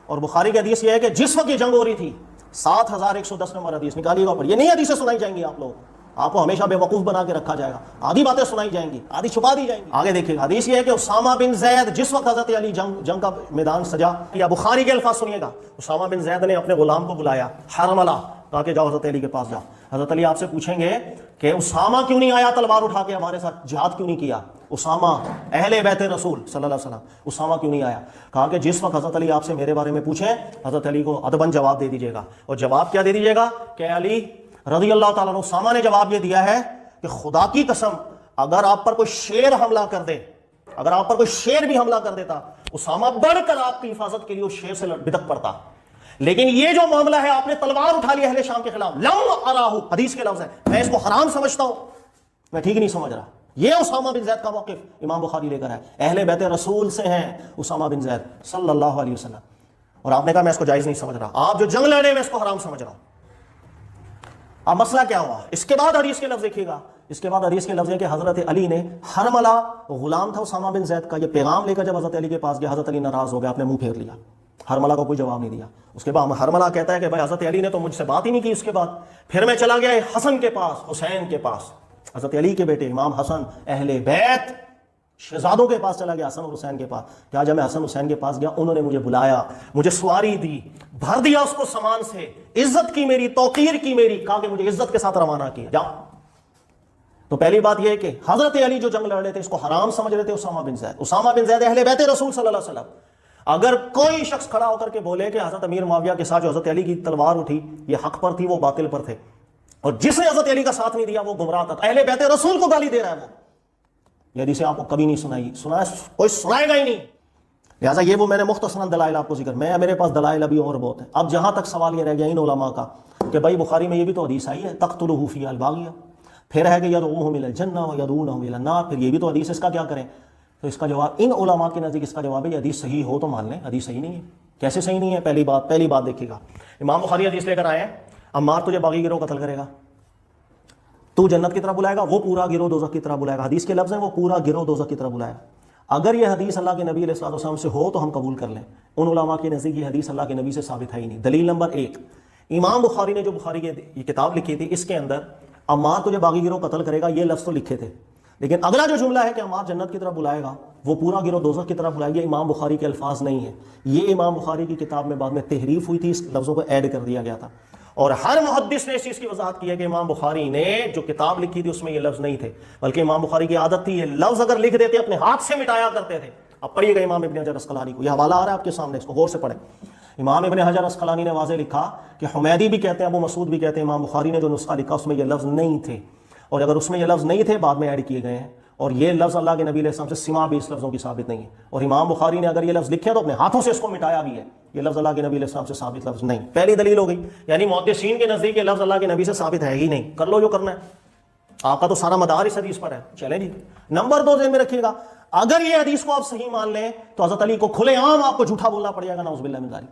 اور بخاری کی حدیث یہ ہے کہ جس وقت یہ جنگ ہو رہی تھی 7110 نمبر حدیث نکالیے گا. پڑھیے. نہیں حدیثیں سنائی جائیں گی آپ لوگ، آپ کو ہمیشہ بے وقوف بنا کے رکھا جائے گا. آدھی باتیں سنائی جائیں گی، آدھی چھپا دی جائیں گی. آگے دیکھیے گا. حدیث یہ ہے کہ اسامہ بن زید جس وقت حضرت علی جنگ کا میدان سجا، یا بخاری کے الفاظ سنیے گا، اسامہ بن زید نے اپنے غلام کو بلایا، حرملہ، کہا کہ جاؤ حضرت علی کے پاس جاؤ. حضرت علی آپ سے پوچھیں گے کہ اسامہ کیوں نہیں آیا تلوار اٹھا کے ہمارے ساتھ جہاد کیوں نہیں کیا؟ اسامہ اہل بیت رسول صلی اللہ علیہ وسلم، اسامہ کیوں نہیں آیا؟ کہا کہ جس وقت حضرت علی آپ سے میرے بارے میں پوچھیں، حضرت علی کو ادباً جواب دے دیجیے گا. اور جواب کیا دے دیجیے گا کہ علی رضی اللہ تعالیٰ عنہ، اسامہ نے جواب یہ دیا ہے کہ خدا کی قسم اگر آپ پر کوئی شیر حملہ کر دے، اگر آپ پر کوئی شیر بھی حملہ کر دیتا، اسامہ بڑھ کر آپ کی حفاظت کے لیے اس شیر سے بدک پڑتا. لیکن یہ جو معاملہ ہے آپ نے تلوار اٹھا لی اہل شام کے خلاف، لم اراہو، حدیث کے لفظ ہے، میں اس کو حرام سمجھتا ہوں، میں ٹھیک نہیں سمجھ رہا. یہ اسامہ بن زید کا موقف امام بخاری لے کر ہے. اہل بیت رسول سے ہیں اسامہ بن زید صلی اللہ علیہ وسلم. اور آپ نے کہا میں اس کو جائز نہیں سمجھ رہا، آپ جو جنگ لڑے میں اس کو حرام سمجھ رہا ہوں. اب مسئلہ کیا ہوا؟ اس کے بعد حدیث کے لفظ دیکھیے گا. اس کے بعد حدیث کے لفظ ہے کہ حضرت علی نے، حرملہ غلام تھا اسامہ بن زید کا، یہ پیغام لے کر جب حضرت علی کے پاس گیا، حضرت علی ناراض ہو گیا، آپ نے منہ پھیر لیا، حرملہ کو کوئی جواب نہیں دیا. اس کے بعد حرملہ کہتا ہے کہ بھائی حضرت علی نے تو مجھ سے بات ہی نہیں کی. اس کے بعد پھر میں چلا گیا حسن کے پاس، حسین کے پاس، حضرت علی کے بیٹے امام حسن اہل بیت شہزادوں کے پاس چلا گیا، حسن اور حسین کے پاس. کیا جب میں حسن حسین کے پاس گیا، انہوں نے مجھے بلایا، مجھے سواری دی، بھر دیا اس کو سامان سے، عزت کی میری، توقیر کی میری، کہا کہ مجھے عزت کے ساتھ روانہ کیا، جاؤ. تو پہلی بات یہ ہے کہ حضرت علی جو جنگ لڑ رہے تھے اس کو حرام سمجھ رہے تھے اسامہ بن زید. اسامہ بن زید اہل بیت رسول صلی اللہ علیہ وسلم. اگر کوئی شخص کھڑا ہو کر کے بولے کہ حضرت امیر معاویہ کے ساتھ جو حضرت علی کی تلوار اٹھی یہ حق پر تھی، وہ باطل پر تھے، اور جس نے حضرت علی کا ساتھ نہیں دیا وہ گمراہ تھا، اہل بیت رسول کو گالی دے رہا ہے وہ. یہ حدیثیں آپ کو کبھی نہیں سنا کوئی سنائے گا ہی نہیں. لہٰذا یہ وہ میں نے مختصراً دلائل آپ کو ذکر، میرے پاس دلائل ابھی اور بہت ہے. اب جہاں تک سوال یہ رہ گیا ان علماء کا کہ بھائی بخاری میں یہ بھی تو حدیث آئی ہے تقتلہ فی الباغیہ، پھر ہے کہ یدعوہم الی الجنہ ویدعونہم الی النار، پھر یہ بھی تو حدیث، اس کا کیا کریں؟ تو اس کا جواب ان علماء کے نزدیک اس کا جواب ہے یہ حدیث صحیح ہو تو مان لیں، حدیث صحیح نہیں ہے. کیسے صحیح نہیں ہے؟ پہلی بات دیکھیے گا، امام بخاری حدیث لے کر آئے ہیں، عمار تجھے باغی گروہ قتل کرے گا، تو جنت کی طرف بلائے گا، وہ پورا گروہ دوزخ کی طرف بلائے گا. حدیث کے لفظ ہیں وہ پورا گروہ دوزخ کی طرف بلائے گا. اگر یہ حدیث اللہ کے نبی علیہ الصلوۃ والسلام سے ہو تو ہم قبول کر لیں. ان علماء کے نزدیک یہ حدیث اللہ کے نبی سے ثابت ہے ہی نہیں. دلیل نمبر 1، امام بخاری نے جو بخاری کی یہ کتاب لکھی تھی اس کے اندر عمار تجھے باغی گروہ قتل کرے گا یہ لفظ تو لکھے تھے، لیکن اگلا جو جملہ ہے کہ عمار جنت کی طرف بلائے گا، وہ پورا گروہ دوزخ کی طرف بلائے گا، امام بخاری کے الفاظ نہیں ہیں. یہ امام بخاری کی کتاب میں بعد میں تحریف ہوئی تھی، اس لفظوں کو ایڈ کر دیا گیا تھا. اور ہر محدث نے اس چیز کی وضاحت کی ہے کہ امام بخاری نے جو کتاب لکھی تھی اس میں یہ لفظ نہیں تھے، بلکہ امام بخاری کی عادت تھی یہ لفظ اگر لکھ دیتے اپنے ہاتھ سے مٹایا کرتے تھے. اب پڑھیے گا امام ابن حجر اسقلانی کو، یہ حوالہ آ رہا ہے آپ کے سامنے، اس کو غور سے پڑھیں. امام ابن حجر اسقلانی نے واضح لکھا کہ حمیدی بھی کہتے ہیں، ابو مسعود بھی کہتے ہیں، امام بخاری نے جو نسخہ لکھا اس میں یہ لفظ نہیں تھے، اور اگر اس میں یہ لفظ نہیں تھے بعد میں ایڈ کیے گئے ہیں. اور یہ لفظ اللہ کے نبی علیہ السلام سے سما بھی اس لفظوں کی ثابت نہیں ہے. اور امام بخاری نے اگر یہ لفظ لکھے تو اپنے ہاتھوں سے اس کو مٹایا بھی ہے. یہ لفظ اللہ کے نبی علیہ السلام سے ثابت لفظ نہیں. پہلی دلیل ہو گئی، یعنی محدثین کے نزدیک یہ لفظ اللہ کے نبی سے ثابت ہے ہی نہیں، کر لو جو کرنا ہے. آپ کا تو سارا مدار اس حدیث پر ہے. چلیں جی. نمبر 2 ذہن میں رکھیے گا, اگر یہ حدیث کو آپ صحیح مان لیں تو حضرت علی کو کھلے عام آپ کو جھوٹا بولنا پڑے گا, نعوذ باللہ من ذالک.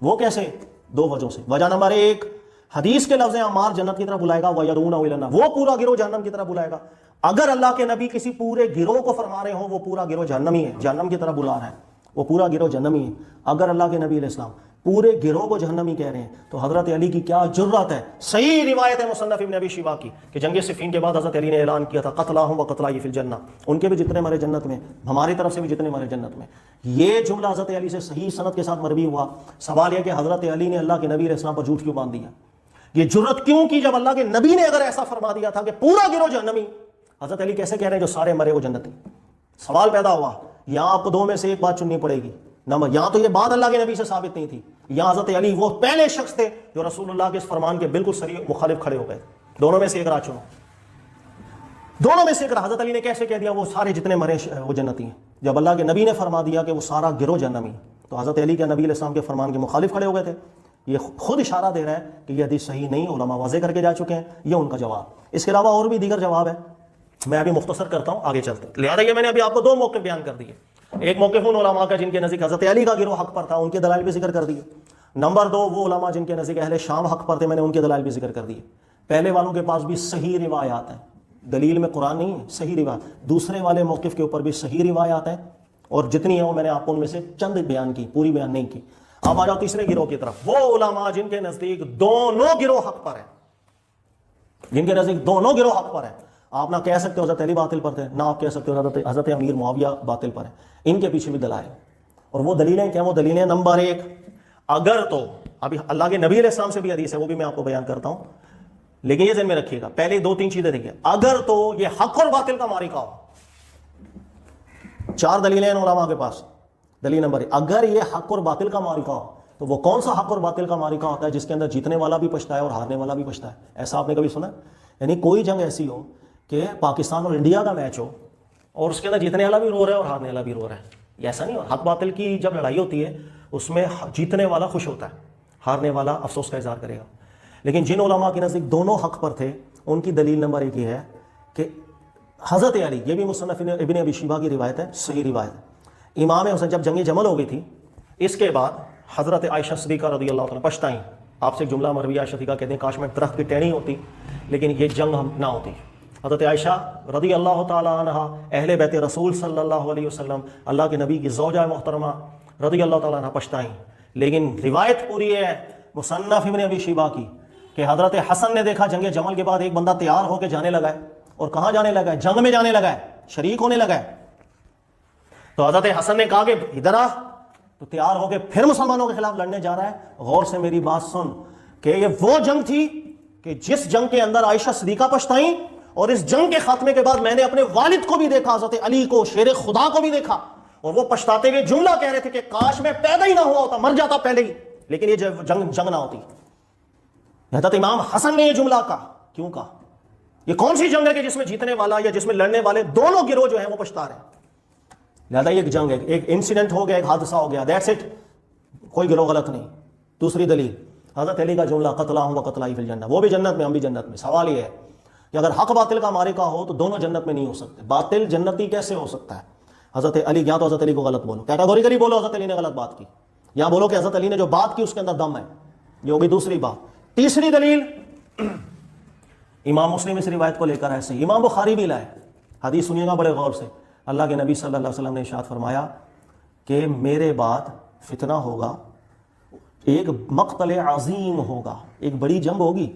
وہ کیسے؟ 2 وجہوں سے. وجہ نمبر 1, حدیث کے لفظ عمار جنت کی طرف بلائے گا, وَيَدْعُونَ إِلَى النَّارِ, وہ پورا گروہ جہنم کی طرف بلائے گا. اگر اللہ کے نبی کسی پورے گروہ کو فرما رہے ہوں وہ پورا گروہ جہنمی ہے, جہنم کی طرف بلا رہا ہے, وہ پورا گروہ جہنمی ہے. اگر اللہ کے نبی علیہ السلام پورے گروہ کو جہنمی کہہ رہے ہیں تو حضرت علی کی کیا جرات ہے. صحیح روایت ہے مصنف ابن ابی شیبہ کی کہ جنگ صفین کے بعد حضرت علی نے اعلان کیا تھا قتلاہم و قتلائی فی الجنہ, ان کے بھی جتنے مرے جنت میں, ہماری طرف سے بھی جتنے مرے جنت میں. یہ جملہ حضرت علی سے صحیح سند کے ساتھ مروی ہوا. سوال یہ کہ حضرت علی نے اللہ کے نبی علیہ السلام پر جھوٹ کیوں باندھ دیا؟ یہ جرت کیوں کی جب اللہ کے نبی نے اگر ایسا فرما دیا تھا کہ پورا گروہ جہنمی, حضرت علی کیسے کہہ رہے ہیں جو سارے مرے وہ جنتی؟ سوال پیدا ہوا. یہاں آپ کو 2 میں سے ایک بات چننی پڑے گی. نمبر, یہاں تو یہ بات اللہ کے نبی سے ثابت نہیں تھی, یہاں حضرت علی وہ پہلے شخص تھے جو رسول اللہ کے اس فرمان کے بالکل صریح مخالف کھڑے ہو گئے. دونوں میں سے ایک راہ چنو, دونوں میں سے ایک راہ. حضرت علی نے کیسے کہہ دیا وہ سارے جتنے مرے وہ جنتی ہیں, جب اللہ کے نبی نے فرما دیا کہ وہ سارا گروہ جہنمی, تو حضرت علی کے نبی علیہ السلام کے فرمان کے مخالف کھڑے ہو گئے تھے. یہ خود اشارہ دے رہا ہے کہ یہ حدیث صحیح نہیں, علماء واضح کر کے جا چکے ہیں. یہ ان کا جواب. اس کے علاوہ اور بھی دیگر جواب ہے, میں ابھی مختصر کرتا ہوں, آگے چلتے ہیں. لہٰذا یہ میں نے ابھی آپ کو 2 موقف بیان کر دیے. ایک موقف ان علماء کا جن کے نزدیک حضرت علی کا گروہ حق پر تھا, ان کے دلائل بھی ذکر کر دیے. نمبر 2 وہ علماء جن کے نزدیک اہل شام حق پر تھے, میں نے ان کے دلائل بھی ذکر کر دیے. پہلے والوں کے پاس بھی صحیح روایات ہیں, دلیل میں قرآن نہیں ہے, صحیح روایت. دوسرے والے موقف کے اوپر بھی صحیح روایات ہیں, اور جتنی ہیں وہ میں نے آپ کو ان میں سے چند بیان کی, پوری بیان نہیں کی. اب آ جاؤ تیسرے گروہ کی طرف. وہ علماء جن کے نزدیک دونوں گروہ حق پر ہیں, جن کے نزدیک دونوں گروہ حق پر ہیں. آپ نہ کہہ سکتے ہو حضرت علی باطل پر تھے, نہ آپ کہہ سکتے ہو حضرت امیر معاویہ باطل پر ہیں. ان کے پیچھے بھی دلائل, اور وہ دلیلیں کیا؟ وہ دلیلیں نمبر 1, اگر تو ابھی اللہ کے نبی علیہ السلام سے بھی حدیث ہے, وہ بھی میں آپ کو بیان کرتا ہوں, لیکن یہ ذہن میں رکھیے گا. پہلے 2-3 چیزیں دیکھیے. اگر تو یہ حق اور باطل کا معرکہ ہو, 4 دلیلیں ہیں علماء کے پاس. دلیل نمبر 1, اگر یہ حق اور باطل کا معرکہ ہو تو وہ کون سا حق اور باطل کا معرکہ ہوتا ہے جس کے اندر جیتنے والا بھی پچھتا ہے اور ہارنے والا بھی پچھتا ہے؟ ایسا آپ نے کبھی سنا؟ یعنی کوئی جنگ ایسی ہو کہ پاکستان اور انڈیا کا میچ ہو اور اس کے اندر جیتنے والا بھی رو رہا ہے اور ہارنے والا بھی رو رہا ہے. یہ ایسا نہیں ہو. حق باطل کی جب لڑائی ہوتی ہے اس میں جیتنے والا خوش ہوتا ہے, ہارنے والا افسوس کا اظہار کرے گا. لیکن جن علماء کے نزدیک دونوں حق پر تھے, ان کی دلیل نمبر 1 یہ ہے کہ حضرت علی, یہ بھی مصنف ابن ابی شیبہ کی روایت ہے, صحیح روایت ہے, امام حسین جب جنگ جمل ہو گئی تھی, اس کے بعد حضرت عائشہ صدیقہ رضی اللہ تعالیٰ پچھتائیں. آپ سے ایک جملہ مروی عائشہ صدیقہ کہتے ہیں کاش میں درخت کی ٹہنی ہوتی لیکن یہ جنگ نہ ہوتی. حضرت عائشہ رضی اللہ تعالیٰ عنہ اہل بیت رسول صلی اللہ علیہ وسلم, اللہ کے نبی کی زوجہ محترمہ رضی اللہ تعالیٰ عنہ پچھتائیں. لیکن روایت پوری ہے مصنف ابن ابی شیبہ کی کہ حضرت حسن نے دیکھا جنگ جمل کے بعد ایک بندہ تیار ہو کے جانے لگا ہے, اور کہاں جانے لگا ہے؟ جنگ میں جانے لگا ہے, شریک ہونے لگا ہے. تو حضرت حسن نے کہا کہ ادھر آ, تو تیار ہو کے پھر مسلمانوں کے خلاف لڑنے جا رہا ہے. غور سے میری بات سن کہ یہ وہ جنگ تھی کہ جس جنگ کے اندر عائشہ صدیقہ پچھتائیں, اور اس جنگ کے خاتمے کے بعد میں نے اپنے والد کو بھی دیکھا, حضرت علی کو, شیر خدا کو بھی دیکھا, اور وہ پچھتاتے ہوئے جملہ کہہ رہے تھے کہ کاش میں پیدا ہی نہ ہوا ہوتا, مر جاتا پہلے ہی, لیکن یہ جنگ نہ ہوتی. حضرت امام حسن نے یہ جملہ کہا. کیوں کہا؟ یہ کون سی جنگ ہے کہ جس میں جیتنے والا یا جس میں لڑنے والے دونوں گروہ جو ہیں وہ پچھتا رہے ہیں؟ لہذا ایک جنگ ہے, ایک انسیڈنٹ ہو گیا, ایک حادثہ ہو گیا, دیٹس اٹ, کوئی گروہ غلط نہیں. دوسری دلیل حضرت علی کا جملہ قتلاہم و قتلائی فی الجنہ, وہ بھی جنت میں, ہم بھی جنت میں. سوال یہ ہے کہ اگر حق باطل کا معرکہ ہو تو دونوں جنت میں نہیں ہو سکتے. باطل جنتی کیسے ہو سکتا ہے؟ حضرت علی, یا تو حضرت علی کو غلط بولو, کیٹاگوریکلی بولو حضرت علی نے غلط بات کی, یا بولو کہ حضرت علی نے جو بات کی اس کے اندر دم ہے. یہ ہوگی دوسری بات. تیسری دلیل امام مسلم اس روایت کو لے کر ایسے, امام بخاری بھی لائے. حدیث سنیے گا بڑے غور سے. اللہ کے نبی صلی اللہ علیہ وسلم نے ارشاد فرمایا کہ میرے بعد فتنہ ہوگا, ایک مقتل عظیم ہوگا, ایک بڑی جنگ ہوگی.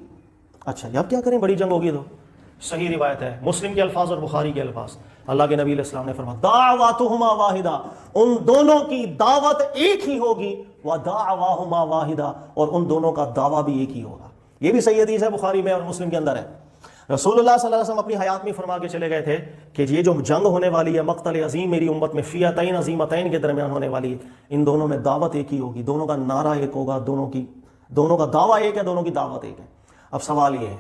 اچھا اب کیا کریں, بڑی جنگ ہوگی تو صحیح روایت ہے, مسلم کے الفاظ اور بخاری کے الفاظ. اللہ کے نبی علیہ السلام نے فرمایا دعواتہما واحدہ, ان دونوں کی دعوت ایک ہی ہوگی, ودعواہما واحدہ, اور ان دونوں کا دعویٰ بھی ایک ہی ہوگا. یہ بھی صحیح حدیث ہے, بخاری میں اور مسلم کے اندر ہے. رسول اللہ صلی اللہ علیہ وسلم اپنی حیات میں فرما کے چلے گئے تھے کہ یہ جو جنگ ہونے والی ہے مقتل عظیم میری امت میں, فئتین عظیمتین کے درمیان ہونے والی ہے, ان دونوں میں دعوت ایک ہی ہوگی, دونوں کا نعرہ ایک ہوگا, دونوں کا دعویٰ ایک ہے, دونوں کی دعوت ایک ہے. اب سوال یہ ہے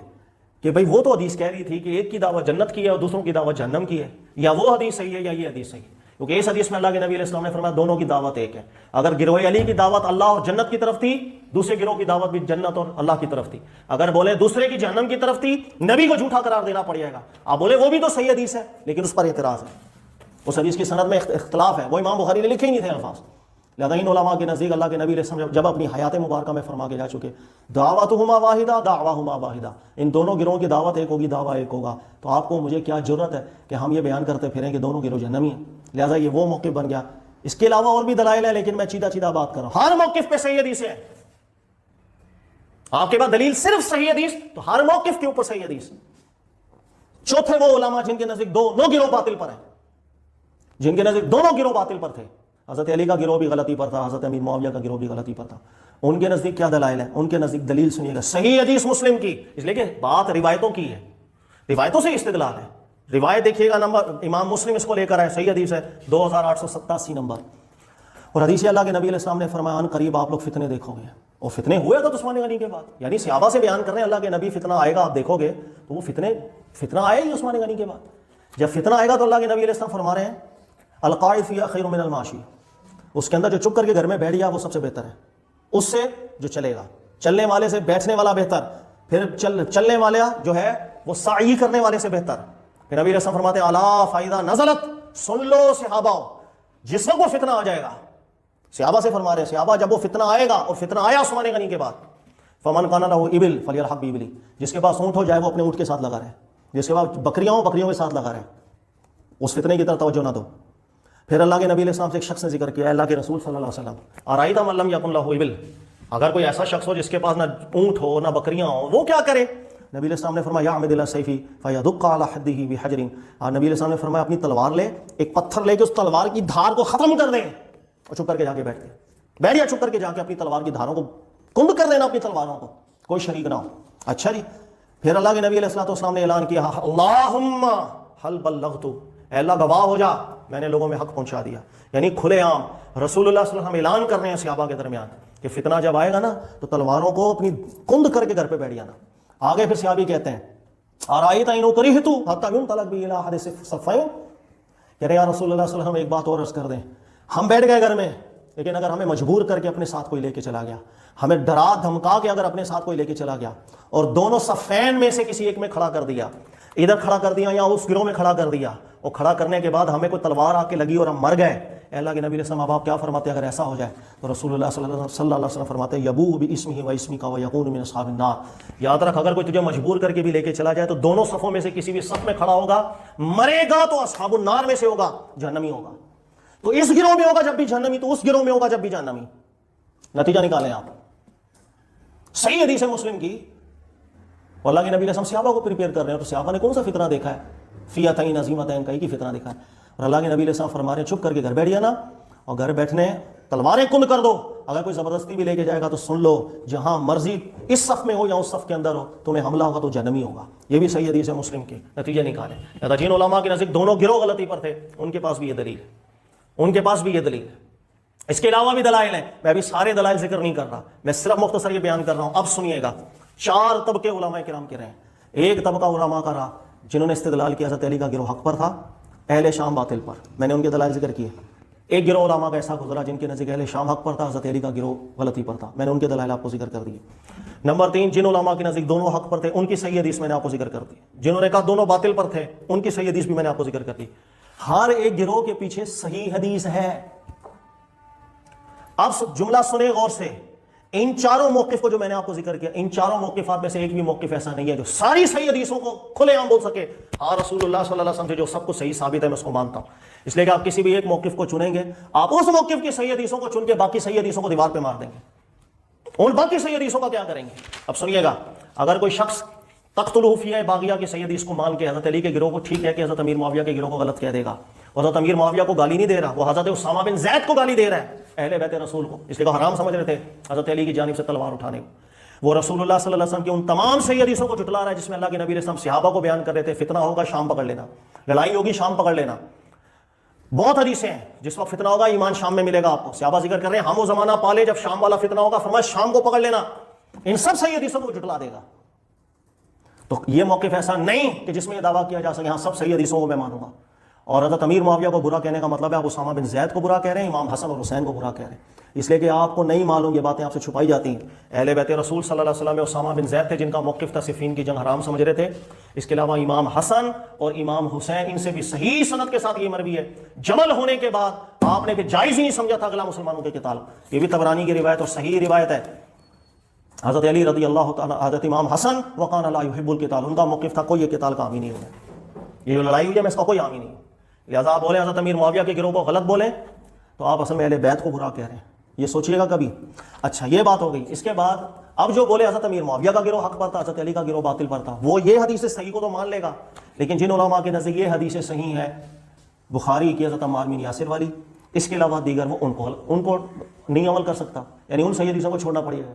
کہ بھئی وہ تو حدیث کہہ رہی تھی کہ ایک کی دعوت جنت کی ہے اور دوسروں کی دعوت جہنم کی ہے, یا وہ حدیث صحیح ہے یا یہ حدیث صحیح ہے؟ کیونکہ اس حدیث میں اللہ کے نبی علیہ السلام نے فرمایا دونوں کی دعوت ایک ہے. اگر گروہ علی کی دعوت اللہ اور جنت کی طرف تھی، دوسرے گروہ کی دعوت بھی جنت اور اللہ کی طرف تھی. اگر بولے دوسرے کی جہنم کی طرف تھی، نبی کو جھوٹا قرار دینا پڑ جائے گا. آپ بولے وہ بھی تو صحیح حدیث ہے، لیکن اس پر اعتراض ہے، اس حدیث کی سند میں اختلاف ہے، وہ امام بخاری نے لکھے ہی نہیں تھے الفاظ. لہذا ان علماء کے نزدیک اللہ کے نبی علیہ السلام جب اپنی حیات مبارکہ میں فرما کے جا چکے دعوتہما واحدہ دعواہما واحدہ، ان دونوں گروہوں کی دعوت ایک ہوگی، دعویٰ ایک ہوگا، تو آپ کو مجھے کیا جرت ہے کہ ہم یہ بیان کرتے پھریں کہ دونوں گروہ جہنمی ہیں. لہذا یہ وہ موقف بن گیا. اس کے علاوہ اور بھی دلائل ہے، لیکن میں چیدہ بات کر رہا ہوں. ہر موقف پہ صحیح حدیث ہے. آپ کے بعد دلیل صرف صحیح حدیث، تو ہر موقف کے اوپر صحیح حدیث. چوتھے وہ علماء جن کے نزدیک دونوں گروہ باطل پر ہیں، جن کے نزدیک دونوں گروہ باطل پر تھے. حضرت علی کا گروہ بھی غلطی پر تھا، حضرت امیر معاویہ کا گروہ بھی غلطی پر تھا. ان کے نزدیک کیا دلائل ہے؟ ان کے نزدیک دلیل سنیے گا صحیح حدیث مسلم کی، اس لیے کہ بات روایتوں کی ہے، روایتوں سے استدلال ہے. روایت دیکھیے گا، نمبر امام مسلم اس کو لے کر آئے، صحیح حدیث ہے 2887 نمبر. اور حدیث اللہ کے نبی علیہ السلام نے فرمایا ان قریب آپ لوگ فتنے دیکھو گے. اور فتنے ہوئے تو عثمان غنی کے بعد، یعنی صحابہ سے بیان کر رہے ہیں اللہ کے نبی فتنہ آئے گا آپ دیکھو گے، تو وہ فتنہ آئے ہی عثمان غنی کے بعد. جب فتنہ آئے گا تو اللہ کے نبی علیہ السلام فرما رہے ہیں القاعد فیہا خیر من الماشی، اس کے اندر جو چپ کر کے گھر میں بیٹھ گیا وہ سب سے بہتر ہے اس سے جو چلے گا. چلنے والے سے بیٹھنے والا بہتر، پھر چلنے والا جو ہے وہ سعی کرنے والے سے بہتر. پھر نبی علیہ السلام فرماتے ہیں الا فاذا نزلت، سن لو صحابہ، جس وقت وہ فتنہ آ جائے گا، صحابہ سے فرما رہے ہیں صحابہ جب وہ فتنہ آئے گا، اور فتنہ آیا عثمان غنی کے بعد، فمن کان لہ ابل فلیرحق بابلی، جس کے پاس اونٹ ہو جائے وہ اپنے اونٹ کے ساتھ لگا رہے، جس کے پاس بکریاں ہوں بکریوں کے ساتھ لگا رہے، اس فتنے کی طرف توجہ نہ دو. پھر اللہ کے نبی علیہ السلام سے ایک شخص نے ذکر کیا، اللہ کے رسول صلی اللہ علیہ وسلم ارائیت من لم یکن لہ ابل، اگر کوئی ایسا شخص ہو جس کے پاس نہ اونٹ ہو نہ بکریاں ہوں، وہ کیا کرے؟ نبی علیہ السلام نے فرمایا یعمد الی سیفی فیدق علی حدہ بحجر، اور نبی علیہ السلام نے فرمایا اپنی تلوار لے، ایک پتھر لے کے اس تلوار کی دھار کو ختم کر دے، اور چپ کر کے جا کے بیٹھ گیا چپ کر کے جا کے اپنی تلوار کی دھاروں کو کند کر دینا، اپنی تلواروں کو، کوئی شریک نہ ہو. اچھا جی. پھر اللہ کے نبی علیہ السلام نے اعلان کیا اللہم حل بلغت، اے اللہ گواہ ہو جا میں نے لوگوں میں حق پہنچا دیا. یعنی کھلے عام رسول اللہ صلی اللہ علیہ وسلم اعلان کر رہے ہیں صحابہ کے درمیان کہ فتنہ جب آئے گا نا تو تلواروں کو اپنی کند کر کے گھر پہ بیٹھ جانا. آگے پھر صحابی کہتے ہیں ارائیت ان کریہت حتی ینطلق بی الی احد صفین، کہہ رہے یا رسول اللہ صلی اللہ علیہ وسلم ایک بات اور عرض کر دیں، ہم بیٹھ گئے گھر میں، لیکن اگر ہمیں مجبور کر کے اپنے ساتھ کوئی لے کے چلا گیا، ہمیں ڈرا دھمکا کے اگر اپنے ساتھ کوئی لے کے چلا گیا اور دونوں صفین میں سے کسی ایک میں کھڑا کر دیا، ادھر کھڑا کر دیا یا اس گروہ میں کھڑا کر دیا، اور کھڑا کرنے کے بعد ہمیں کوئی تلوار آ کے لگی اور ہم مر گئے، اے اللہ کے نبی علیہ السلام اب آپ کیا فرماتے ہیں اگر ایسا ہو جائے؟ تو رسول اللہ صلی اللہ علیہ وسلم فرماتے ہیں یبوء باسمہ و اسمک ویکون من اصحاب النار، یاد رکھ اگر کوئی تجھے مجبور کر کے بھی لے کے چلا جائے تو دونوں صفوں میں سے کسی بھی صف میں کھڑا ہوگا، مرے گا تو اصحاب النار میں سے ہوگا، جہنمی ہوگا. تو اس گروہ میں ہوگا جب بھی جہنمی، تو اس گروہ میں ہوگا جب بھی جہنمی. نتیجہ نکالیں آپ. صحیح حدیث ہے مسلم کی، اور اللہ کے نبی علیہ السلام صحابہ کو پریپیئر کر رہے ہیں، تو صحابہ نے کون سا فتنہ دیکھا ہے؟ فیاتین عظیمتین، کئی کی فتنہ دیکھا ہے. اور اللہ کے نبی علیہ السلام فرما رہے ہیں چپ کر کے گھر بیٹھ جانا، اور گھر بیٹھنے تلواریں کند کر دو، اگر کوئی زبردستی بھی لے کے جائے گا تو سن لو جہاں مرضی اس صف میں ہو یا اس صف کے اندر ہو، تمہیں حملہ ہوگا تو جہنمی ہوگا. یہ بھی صحیح حدیث ہے مسلم کی. نتیجہ نکالیں. جن علماء کے نزدیک دونوں گروہ غلطی پر تھے، ان کے پاس بھی یہ دلیل ہے، ان کے پاس بھی یہ دلیل ہے. اس کے علاوہ بھی دلائل ہیں، میں ابھی سارے دلائل ذکر نہیں کر رہا، میں صرف مختصر یہ بیان کر رہا ہوں. اب سنیے گا. 4 طبقے علماء کرام کے رہے ہیں. ایک طبقہ علماء کا رہا جنہوں نے استدلال کیا حضرت علی کا گروہ حق پر تھا، اہل شام باطل پر، میں نے ان کے دلائل ذکر کیے. ایک گروہ علماء کا ایسا گزرا جن کے نزدیک اہل شام حق پر تھا، حضرت علی کا گروہ غلطی پر تھا، میں نے ان کے دلائل آپ کو ذکر کر دیے. نمبر 3 جن علماء کے نزدیک دونوں حق پر تھے ان کی صحیح حدیث میں نے آپ کو ذکر کر دی. جنہوں نے کہا دونوں باطل پر تھے ان کی صحیح حدیث بھی میں نے آپ کو ذکر کر دی. ہر ایک گروہ کے پیچھے صحیح حدیث ہے. اب جملہ سنے غور سے، ان چاروں موقف کو جو میں نے آپ کو ذکر کیا، ان چاروں موقفات میں سے ایک بھی موقف ایسا نہیں ہے جو ساری صحیح حدیثوں کو کھلے عام بول سکے ہاں رسول اللہ صلی اللہ علیہ وسلم سے جو سب کو صحیح ثابت ہے میں اس کو مانتا ہوں. اس لیے کہ آپ کسی بھی ایک موقف کو چنیں گے، آپ اس موقف کی صحیح حدیثوں کو چن کے باقی صحیح حدیثوں کو دیوار پہ مار دیں گے. ان باقی صحیح حدیثوں کا کیا کریں گے؟ اب سنیے گا. اگر کوئی شخص تخت الوفیہ باغیہ کی صحیح حدیث کو مان کے حضرت علی کے گروہ کو ٹھیک ہے کہ حضرت امیر معاویہ کے گروہ کو غلط کہہ دے گا، حضرت امیر معاویہ کو گالی نہیں دے رہا، وہ حضرت اسامہ بن زید کو گالی دے رہا ہے، اہل بیت رسول کو، اس لیے کہ حرام سمجھ رہے تھے حضرت علی کی جانب سے تلوار اٹھانے کو. وہ رسول اللہ صلی اللہ علیہ وسلم کی ان تمام صحیح حدیثوں کو جھٹلا رہا ہے جس میں اللہ کے نبی علیہ السلام صحابہ کو بیان کر رہے تھے فتنہ ہوگا شام پکڑ لینا، لڑائی ہوگی شام پکڑ لینا. بہت حدیثیں ہیں جس وقت فتنہ ہوگا ایمان شام میں ملے گا آپ کو. صحابہ ذکر کر رہے ہیں ہم وہ زمانہ پالے جب شام والا فتنہ ہوگا، فرمایا شام کو پکڑ لینا. ان سب صحیح حدیثوں کو جھٹلا دے گا. تو یہ موقف ایسا نہیں کہ جس میں یہ دعویٰ کیا جا سکے ہاں سب صحیح حدیثوں کو میں مانوں گا. اور حضرت امیر معاویہ کو برا کہنے کا مطلب ہے آپ اسامہ بن زید کو برا کہہ رہے ہیں، امام حسن اور حسین کو برا کہہ رہے ہیں، اس لیے کہ آپ کو نہیں معلوم، یہ باتیں آپ سے چھپائی جاتی ہیں۔ اہل بیت رسول صلی اللہ علیہ وسلم میں اسامہ بن زید تھے جن کا موقف تھا صفین کی جنگ حرام سمجھ رہے تھے۔ اس کے علاوہ امام حسن اور امام حسین، ان سے بھی صحیح سند کے ساتھ یہ مروی ہے، جمل ہونے کے بعد آپ نے کہ جائز ہی نہیں سمجھا تھا اگلا مسلمانوں کے قتال۔ یہ بھی طبرانی کی روایت اور صحیح روایت ہے۔ حضرت علی رضی اللہ تعالیٰ، حضرت امام حسن وقان لا يحب القتال، ان کا موقف تھا کوئی یہ قتال کا حامی نہیں ہوگا، یہ جو لڑائی ہوئی ہے میں اس کا کوئی حامی نہیں ہوں۔ لہٰذا آپ بولیں حضرت امیر معاویہ کے گروہ کو غلط بولیں تو آپ اصل میں اہل بیت کو برا کہہ رہے ہیں، یہ سوچئے گا کبھی۔ اچھا یہ بات ہو گئی۔ اس کے بعد اب جو بولے حضرت امیر معاویہ کا گروہ حق پر تھا، حضرت علی کا گروہ باطل پر تھا، وہ یہ حدیث صحیح کو تو مان لے گا، لیکن جن علماء کے نزدیک یہ حدیث صحیح ہے بخاری کی حضرت عمار بن یاسر والی، اس کے علاوہ دیگر وہ ان کو نہیں عمل کر سکتا، یعنی ان صحیح حدیثوں کو چھوڑنا پڑے گا۔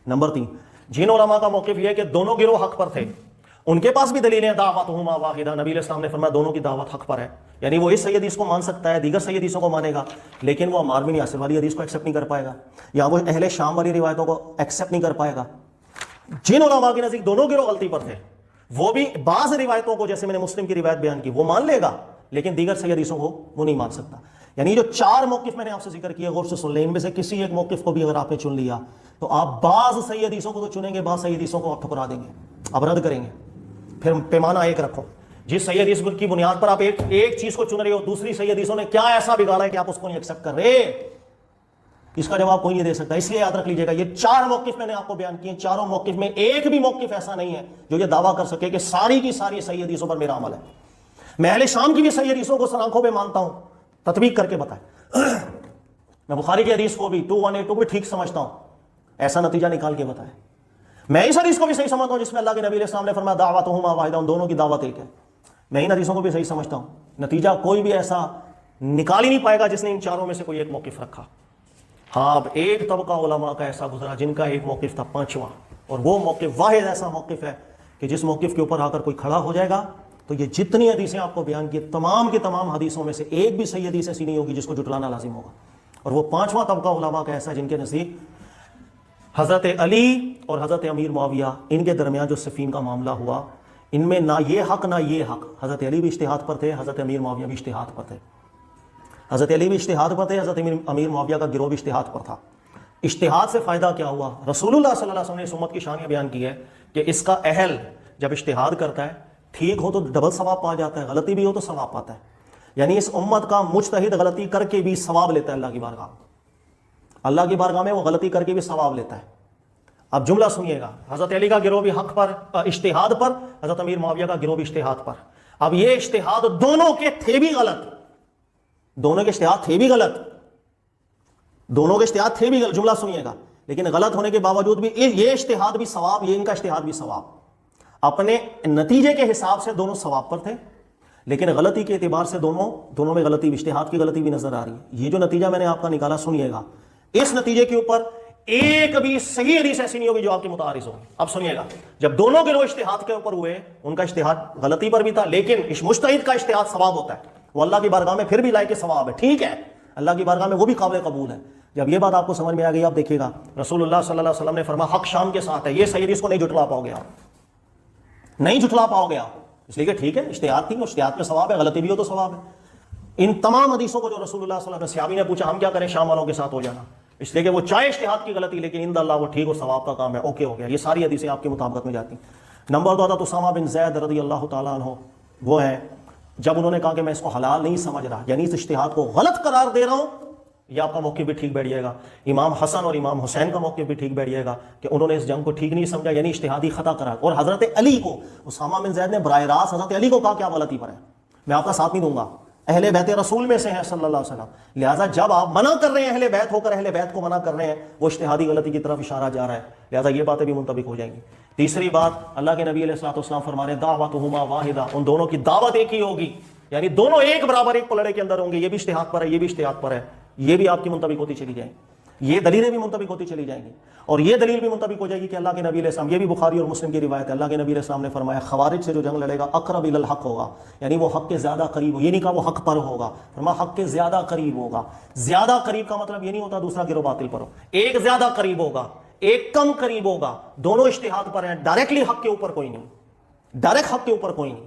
نمبر 3، جن علماء کا موقف یہ ہے کہ دونوں گروہ حق پر تھے، ان کے پاس بھی دلیلیں دعوتہما واحدہ، نبی علیہ السلام نے فرمایا دونوں کی دعوت حق پر ہے، یعنی وہ اس صحیح حدیث کو مان سکتا ہے، دیگر صحیح حدیثوں کو مانے گا، لیکن وہ عمار بن یاسر والی حدیث کو ایکسیپٹ نہیں کر پائے گا، یا وہ اہل شام والی روایتوں کو ایکسیپٹ نہیں کر پائے گا۔ جن علماء کے نزدیک دونوں گروہ غلطی پر تھے، وہ بھی بعض روایتوں کو، جیسے میں نے مسلم کی روایت بیان کی، وہ مان لے گا، لیکن دیگر صحیح حدیثوں کو وہ نہیں مان سکتا۔ یعنی جو 4 موقف میں نے آپ سے ذکر کیے، غور سے سن لیں، ان میں سے کسی ایک موقف کو بھی اگر آپ نے چن لیا تو آپ بعض صحیح حدیثوں کو تو چنیں گے، بعض صحیح حدیثوں کو آپ ٹھکرا دیں گے، آپ رد کریں گے۔ پھر پیمانہ ایک رکھو، جس صحیح حدیث کی بنیاد پر آپ ایک چیز کو چن رہے ہو، دوسری صحیح حدیثوں نے کیا ایسا بگاڑا ہے کہ آپ اس کو نہیں ایکسیپٹ کر رہے، اس کا جواب کوئی نہیں دے سکتا۔ اس لیے یاد رکھ لیجیے گا، یہ 4 موقف میں نے آپ کو بیان کیے، چاروں موقف میں ایک بھی موقف ایسا نہیں ہے جو یہ دعویٰ کر سکے کہ ساری کی ساری صحیح حدیثوں پر میرا عمل ہے۔ میں اہل شام کی بھی صحیح حدیثوں کو سر آنکھوں پہ مانتا ہوں، تطبیق کر کے بتائیں۔ میں بخاری کی حدیث کو بھی 2182 کو بھی ٹھیک سمجھتا ہوں، ایسا نتیجہ نکال کے بتائیں۔ میں اس حدیث کو بھی صحیح سمجھتا ہوں جس میں اللہ کے نبی علیہ السلام نے فرمایا دعوتہما واحدہ، ان دونوں کی دعوت ایک ہے۔ میں ان حدیثوں کو بھی صحیح سمجھتا ہوں، نتیجہ کوئی بھی ایسا نکال ہی نہیں پائے گا جس نے ان چاروں میں سے کوئی ایک موقف رکھا۔ ہاں، اب ایک طبقہ علماء کا ایسا گزرا جن کا ایک موقف تھا 5واں، اور وہ موقف واحد ایسا موقف ہے کہ جس موقف کے اوپر آ کر کوئی کھڑا ہو جائے گا تو یہ جتنی حدیثیں آپ کو بیان کی تمام کی تمام حدیثوں میں سے ایک بھی صحیح حدیث ایسی نہیں ہوگی جس کو جھٹلانا لازم ہوگا۔ اور وہ 5واں طبقہ علماء کا ایسا ہے جن کے نزدیک حضرت علی اور حضرت امیر معاویہ، ان کے درمیان جو صفین کا معاملہ ہوا، ان میں نہ یہ حق نہ یہ حق، حضرت علی بھی اجتہاد پر تھے، حضرت امیر معاویہ بھی اجتہاد پر تھے، حضرت علی بھی اجتہاد پر تھے، حضرت امیر معاویہ کا گروہ بھی اجتہاد پر تھا۔ اجتہاد سے فائدہ کیا ہوا؟ رسول اللہ صلی اللہ علیہ وسلم نے اس امت کی شان یہ بیان کی ہے کہ اس کا اہل جب اجتہاد کرتا ہے، ٹھیک ہو تو ڈبل ثواب پا جاتا ہے، غلطی بھی ہو تو ثواب پاتا ہے، یعنی اس امت کا مجتہد غلطی کر کے بھی ثواب لیتا ہے اللہ کی بارگاہ، اللہ کی بارگاہ میں وہ غلطی کر کے بھی ثواب لیتا ہے۔ اب جملہ سنیے گا، حضرت علی کا گروہ بھی حق پر اجتہاد پر، حضرت امیر معاویہ کا گروہ بھی اجتہاد پر۔ اب یہ اجتہاد دونوں کے تھے بھی غلط، دونوں کے اجتہاد تھے بھی غلط، دونوں کے اجتہاد تھے بھی غلط، جملہ سنیے گا، لیکن غلط ہونے کے باوجود بھی یہ اجتہاد بھی ثواب، یہ ان کا اجتہاد بھی ثواب، اپنے نتیجے کے حساب سے دونوں ثواب پر تھے، لیکن غلطی کے اعتبار سے دونوں میں غلطی بھی، اجتہاد کی غلطی بھی نظر آ رہی ہے۔ یہ جو نتیجہ میں نے آپ کا نکالا سنیے گا، اس نتیجے کے اوپر ایک بھی صحیح حدیث ایسی نہیں ہوگی جو آپ کی متعارض ہوگی۔ اب سنیے گا، جب دونوں گروہ اجتہاد کے اوپر ہوئے، ان کا اجتہاد غلطی پر بھی تھا، لیکن اس مجتہد کا اجتہاد ثواب ہوتا ہے، وہ اللہ کی بارگاہ میں پھر بھی لائق ثواب ہے، ٹھیک ہے، اللہ کی بارگاہ میں وہ بھی قابل قبول ہے۔ جب یہ بات آپ کو سمجھ میں آ گئی، آپ دیکھیے گا رسول اللہ صلی اللہ علیہ وسلم نے فرمایا حق شام کے ساتھ ہے، یہ صحیح حدیث کو نہیں جھٹلا پاؤ گے آپ، نہیں جھٹلا پاؤ گے آپ، اس لیے کہ ٹھیک ہے اجتہاد تھی، اجتہاد میں ثواب ہے، غلطی بھی ہو تو ثواب ہے۔ ان تمام حدیثوں کو جو رسول اللہ صلی اللہ علیہ وسلم، صحابی نے پوچھا ہم کیا کریں شام والوں کے ساتھ ہو جانا، اس لیے کہ وہ چاہے اجتہاد کی غلطی لیکن اند اللہ وہ ٹھیک اور ثواب کا کام ہے، اوکے ہو گیا، یہ ساری حدیثیں آپ کی مطابقت میں جاتی ہیں۔ نمبر 2 حضرت اسامہ بن زید رضی اللہ تعالیٰ عنہ، وہ ہیں جب انہوں نے کہا کہ میں اس کو حلال نہیں سمجھ رہا، یعنی اس اجتہاد کو غلط قرار دے رہا ہوں، یہ آپ کا موقف بھی ٹھیک بیٹھ جائے گا، امام حسن اور امام حسین کا موقف بھی ٹھیک بیٹھ جائے گا کہ انہوں نے اس جنگ کو ٹھیک نہیں سمجھا، یعنی اجتہادی خطا قرار۔ اور حضرت علی کو، اسامہ بن زید نے براہ راست حضرت علی کو کہا کہ آپ غلطی پر ہیں، میں آپ کا ساتھ نہیں دوں گا، اہل بیت رسول میں سے ہیں صلی اللہ علیہ وسلم، لہٰذا جب آپ منع کر رہے ہیں اہل بیت ہو کر اہل بیت کو منع کر رہے ہیں، وہ اجتہادی غلطی کی طرف اشارہ جا رہا ہے، لہٰذا یہ باتیں بھی منطبق ہو جائیں گی۔ تیسری بات، اللہ کے نبی علیہ الصلوۃ والسلام فرما رہے ہیں دعوتہما واحدہ، ان دونوں کی دعوت ایک ہی ہوگی، یعنی دونوں ایک برابر ایک پلڑے کے اندر ہوں گے، یہ بھی اجتہاد پر ہے، یہ بھی اجتہاد پر ہے، یہ بھی آپ کی منطبق ہوتی چلی جائیں گی، یہ دلیلیں بھی منطبق ہوتی چلی جائیں گی، اور یہ دلیل بھی منطبق ہو جائے گی کہ اللہ کے نبی علیہ السلام، یہ بھی بخاری اور مسلم کی روایت ہے، اللہ کے نبی علیہ السلام نے فرمایا خوارج سے جو جنگ لڑے گا اقرب الی الحق ہوگا، یعنی وہ حق کے زیادہ قریب ہو، یہ نہیں کہا وہ حق پر ہوگا، فرمایا حق کے زیادہ قریب ہوگا۔ زیادہ قریب کا مطلب یہ نہیں ہوتا دوسرا گروہ باطل پر ہو، ایک زیادہ قریب ہوگا، ایک کم قریب ہوگا، دونوں اجتہاد پر ہیں، ڈائریکٹلی حق کے اوپر کوئی نہیں، ڈائریکٹ حق کے اوپر کوئی نہیں،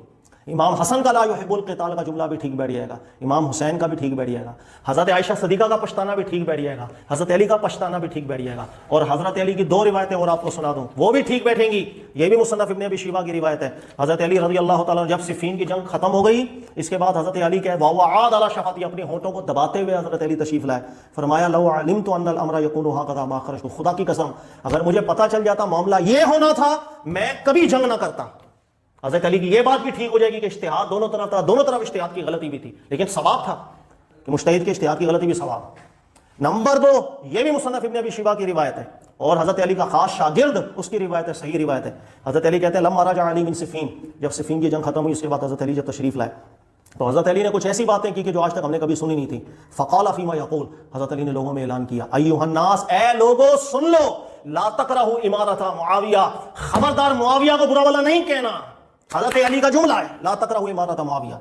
امام حسن کا لا یحب القتال کا جملہ بھی ٹھیک بیٹھ جائے گا، امام حسین کا بھی ٹھیک بیٹھ جائے گا، حضرت عائشہ صدیقہ کا پچھتانا بھی ٹھیک بیٹھ جائے گا، حضرت علی کا پچھتانا بھی ٹھیک بیٹھ جائے گا، اور حضرت علی کی 2 روایتیں اور آپ کو سنا دوں وہ بھی ٹھیک بیٹھیں گی، یہ بھی مصنف ابن ابی شیبہ کی روایت ہے۔ حضرت علی رضی اللہ تعالیٰ جب صفین کی جنگ ختم ہو گئی، اس کے بعد حضرت علی کے وعاد علی شفاتی اپنے ہونٹوں کو دباتے ہوئے حضرت علی تشریف لائے، فرمایا لو علمت ان الامر یکون هکذا ما خرجت، خدا کی قسم اگر مجھے پتا چل جاتا معاملہ یہ ہونا تھا میں کبھی جنگ نہ کرتا۔ حضرت علی کی یہ بات بھی ٹھیک ہو جائے گی کہ اجتہاد دونوں طرف تھا، دونوں طرف اجتہاد کی غلطی بھی تھی، لیکن ثواب تھا کہ مجتہد کے اجتہاد کی غلطی بھی ثواب۔ نمبر 2 یہ بھی مصنف ابن ابی شیبہ کی روایت ہے، اور حضرت علی کا خاص شاگرد اس کی روایت ہے، صحیح روایت ہے۔ حضرت علی کہتے ہیں لما رجع علی من صفین، جب صفین کی جنگ ختم ہوئی اس کے بعد حضرت علی جب تشریف لائے تو حضرت علی نے کچھ ایسی باتیں کی کہ جو آج تک ہم نے کبھی سنی نہیں تھی۔ فقال فیما یقول، حضرت علی نے لوگوں میں اعلان کیا ایھا الناس، اے لوگو سن لو، لا تکرہوا امارۃ معاویہ، خبردار معاویہ کو برا بھلا نہیں کہنا۔ حضرت علی کا جملہ ہے لا تکرہوا امارۃ معاویہ،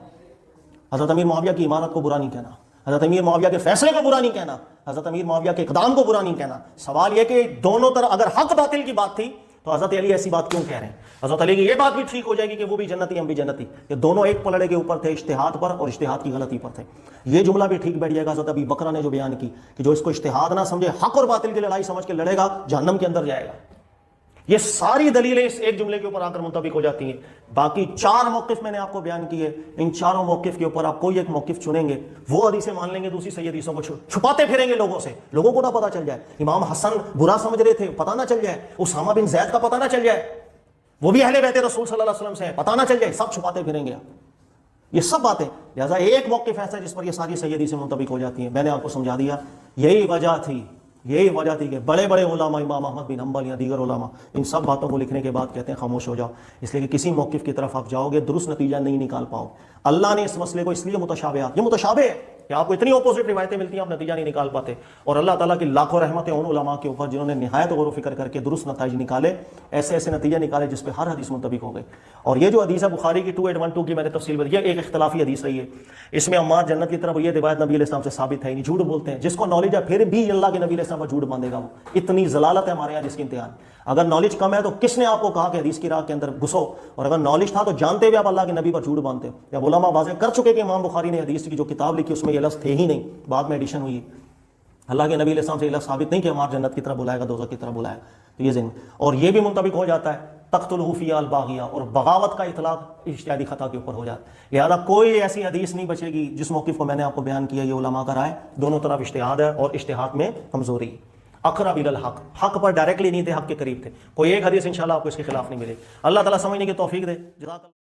حضرت امیر معاویہ کی امارت کو برا نہیں کہنا، حضرت امیر معاویہ کے فیصلے کو برا نہیں کہنا، حضرت امیر معاویہ کے اقدام کو برا نہیں کہنا۔ سوال یہ کہ دونوں طرف اگر حق باطل کی بات تھی تو حضرت علی ایسی بات کیوں کہہ رہے ہیں؟ حضرت علی کی یہ بات بھی ٹھیک ہو جائے گی کہ وہ بھی جنتی ہم بھی جنتی، یہ دونوں ایک پلڑے کے اوپر تھے، اجتہاد پر اور اجتہاد کی غلطی پر تھے۔ یہ جملہ بھی ٹھیک بیٹھ جائے گا حضرت ابی بکرہ نے جو بیان کی کہ جو اس کو اجتہاد نہ سمجھے، حق اور باطل کی لڑائی سمجھ کے لڑے گا جہنم کے اندر جائے گا۔ یہ ساری دلیلیں اس ایک جملے کے اوپر آ کر منطبق ہو جاتی ہیں۔ باقی 4 موقف میں نے آپ کو بیان کیے، ان چاروں موقف کے اوپر آپ کوئی ایک موقف چنیں گے، وہ حدیثیں مان لیں گے، دوسری صحیح حدیثوں کو چھپاتے پھریں گے لوگوں سے، لوگوں کو نہ پتہ چل جائے۔ امام حسن برا سمجھ رہے تھے، پتہ نہ چل جائے، اسامہ بن زید کا پتہ نہ چل جائے، وہ بھی اہل بیت رسول صلی اللہ علیہ وسلم سے ہیں، پتہ نہ چل جائے، سب چھپاتے پھریں گے۔ یہ سب باتیں، لہٰذا ایک موقف ایسا ہے جس پر یہ ساری صحیح حدیثیں منطبق ہو جاتی ہیں۔ میں نے آپ کو سمجھا دیا، یہی وجہ تھی کہ بڑے بڑے علماء، امام احمد بن حنبل یا دیگر علماء، ان سب باتوں کو لکھنے کے بعد کہتے ہیں خاموش ہو جاؤ، اس لیے کہ کسی موقف کی طرف آپ جاؤ گے درست نتیجہ نہیں نکال پاؤ۔ اللہ نے اس مسئلے کو اس لیے متشابہات، یہ متشابہ ہے کہ آپ کو اتنی اپوزٹ روایتیں ملتی ہیں آپ نتیجہ نہیں نکال پاتے، اور اللہ تعالیٰ کی لاکھوں رحمتیں ان علماء کے اوپر جنہوں نے نہایت غور و فکر کر کے درست نتائج نکالے، ایسے ایسے نتیجے نکالے جس پہ ہر حدیث منطبق ہو گئی۔ اور یہ جو حدیث ہے بخاری کی 2812 کی میں نے تفصیل بتائی، یہ ایک اختلافی حدیث رہی ہے، اس میں عمار جنت کی طرف، یہ روایت نبی علیہ السلام سے ثابت ہے، نہیں جھوٹ بولتے ہیں، جس کو نالج ہے پھر بھی اللہ کے نبی علیہ السلام پر جھوٹ باندھے گا، وہ اتنی ضلالت ہے ہمارے یہاں جس کی امتحان۔ اگر نالج کم ہے تو کس نے آپ کو کہا کہ حدیث کی راہ کے اندر گھسو، اور اگر نالج تھا تو جانتے ہوئے آپ اللہ کے نبی پر جھوٹ باندھتے ہو۔ یا علماء واضح کر چکے کہ امام بخاری نے حدیث کی جو کتاب لکھی اس میں یہ لفظ تھے ہی نہیں، بعد میں ایڈیشن ہوئی۔ اللہ کے نبی علیہ السلام سے یہ لفظ ثابت نہیں کہ ہمارا جنت کی طرف بلائے گا، دوزخ کی طرف بلائے گا، تو یہ ذہن، اور یہ بھی منطبق ہو جاتا ہے تقتلہ فی الباغیہ، اور بغاوت کا اطلاق اجتہادی خطا کے اوپر ہو جاتا ہے۔ لہٰذا کوئی ایسی حدیث نہیں بچے گی جس موقف کو میں نے آپ کو بیان کیا، یہ علماء کا رائے، دونوں طرف اجتہاد ہے اور اجتہاد میں کمزوری۔ اقرب الی الحق، حق پر ڈائریکٹلی نہیں تھے، حق کے قریب تھے، کوئی ایک حدیث انشاءاللہ آپ کو اس کے خلاف نہیں ملے۔ اللہ تعالیٰ سمجھنے کی توفیق دے۔ جزاک اللہ۔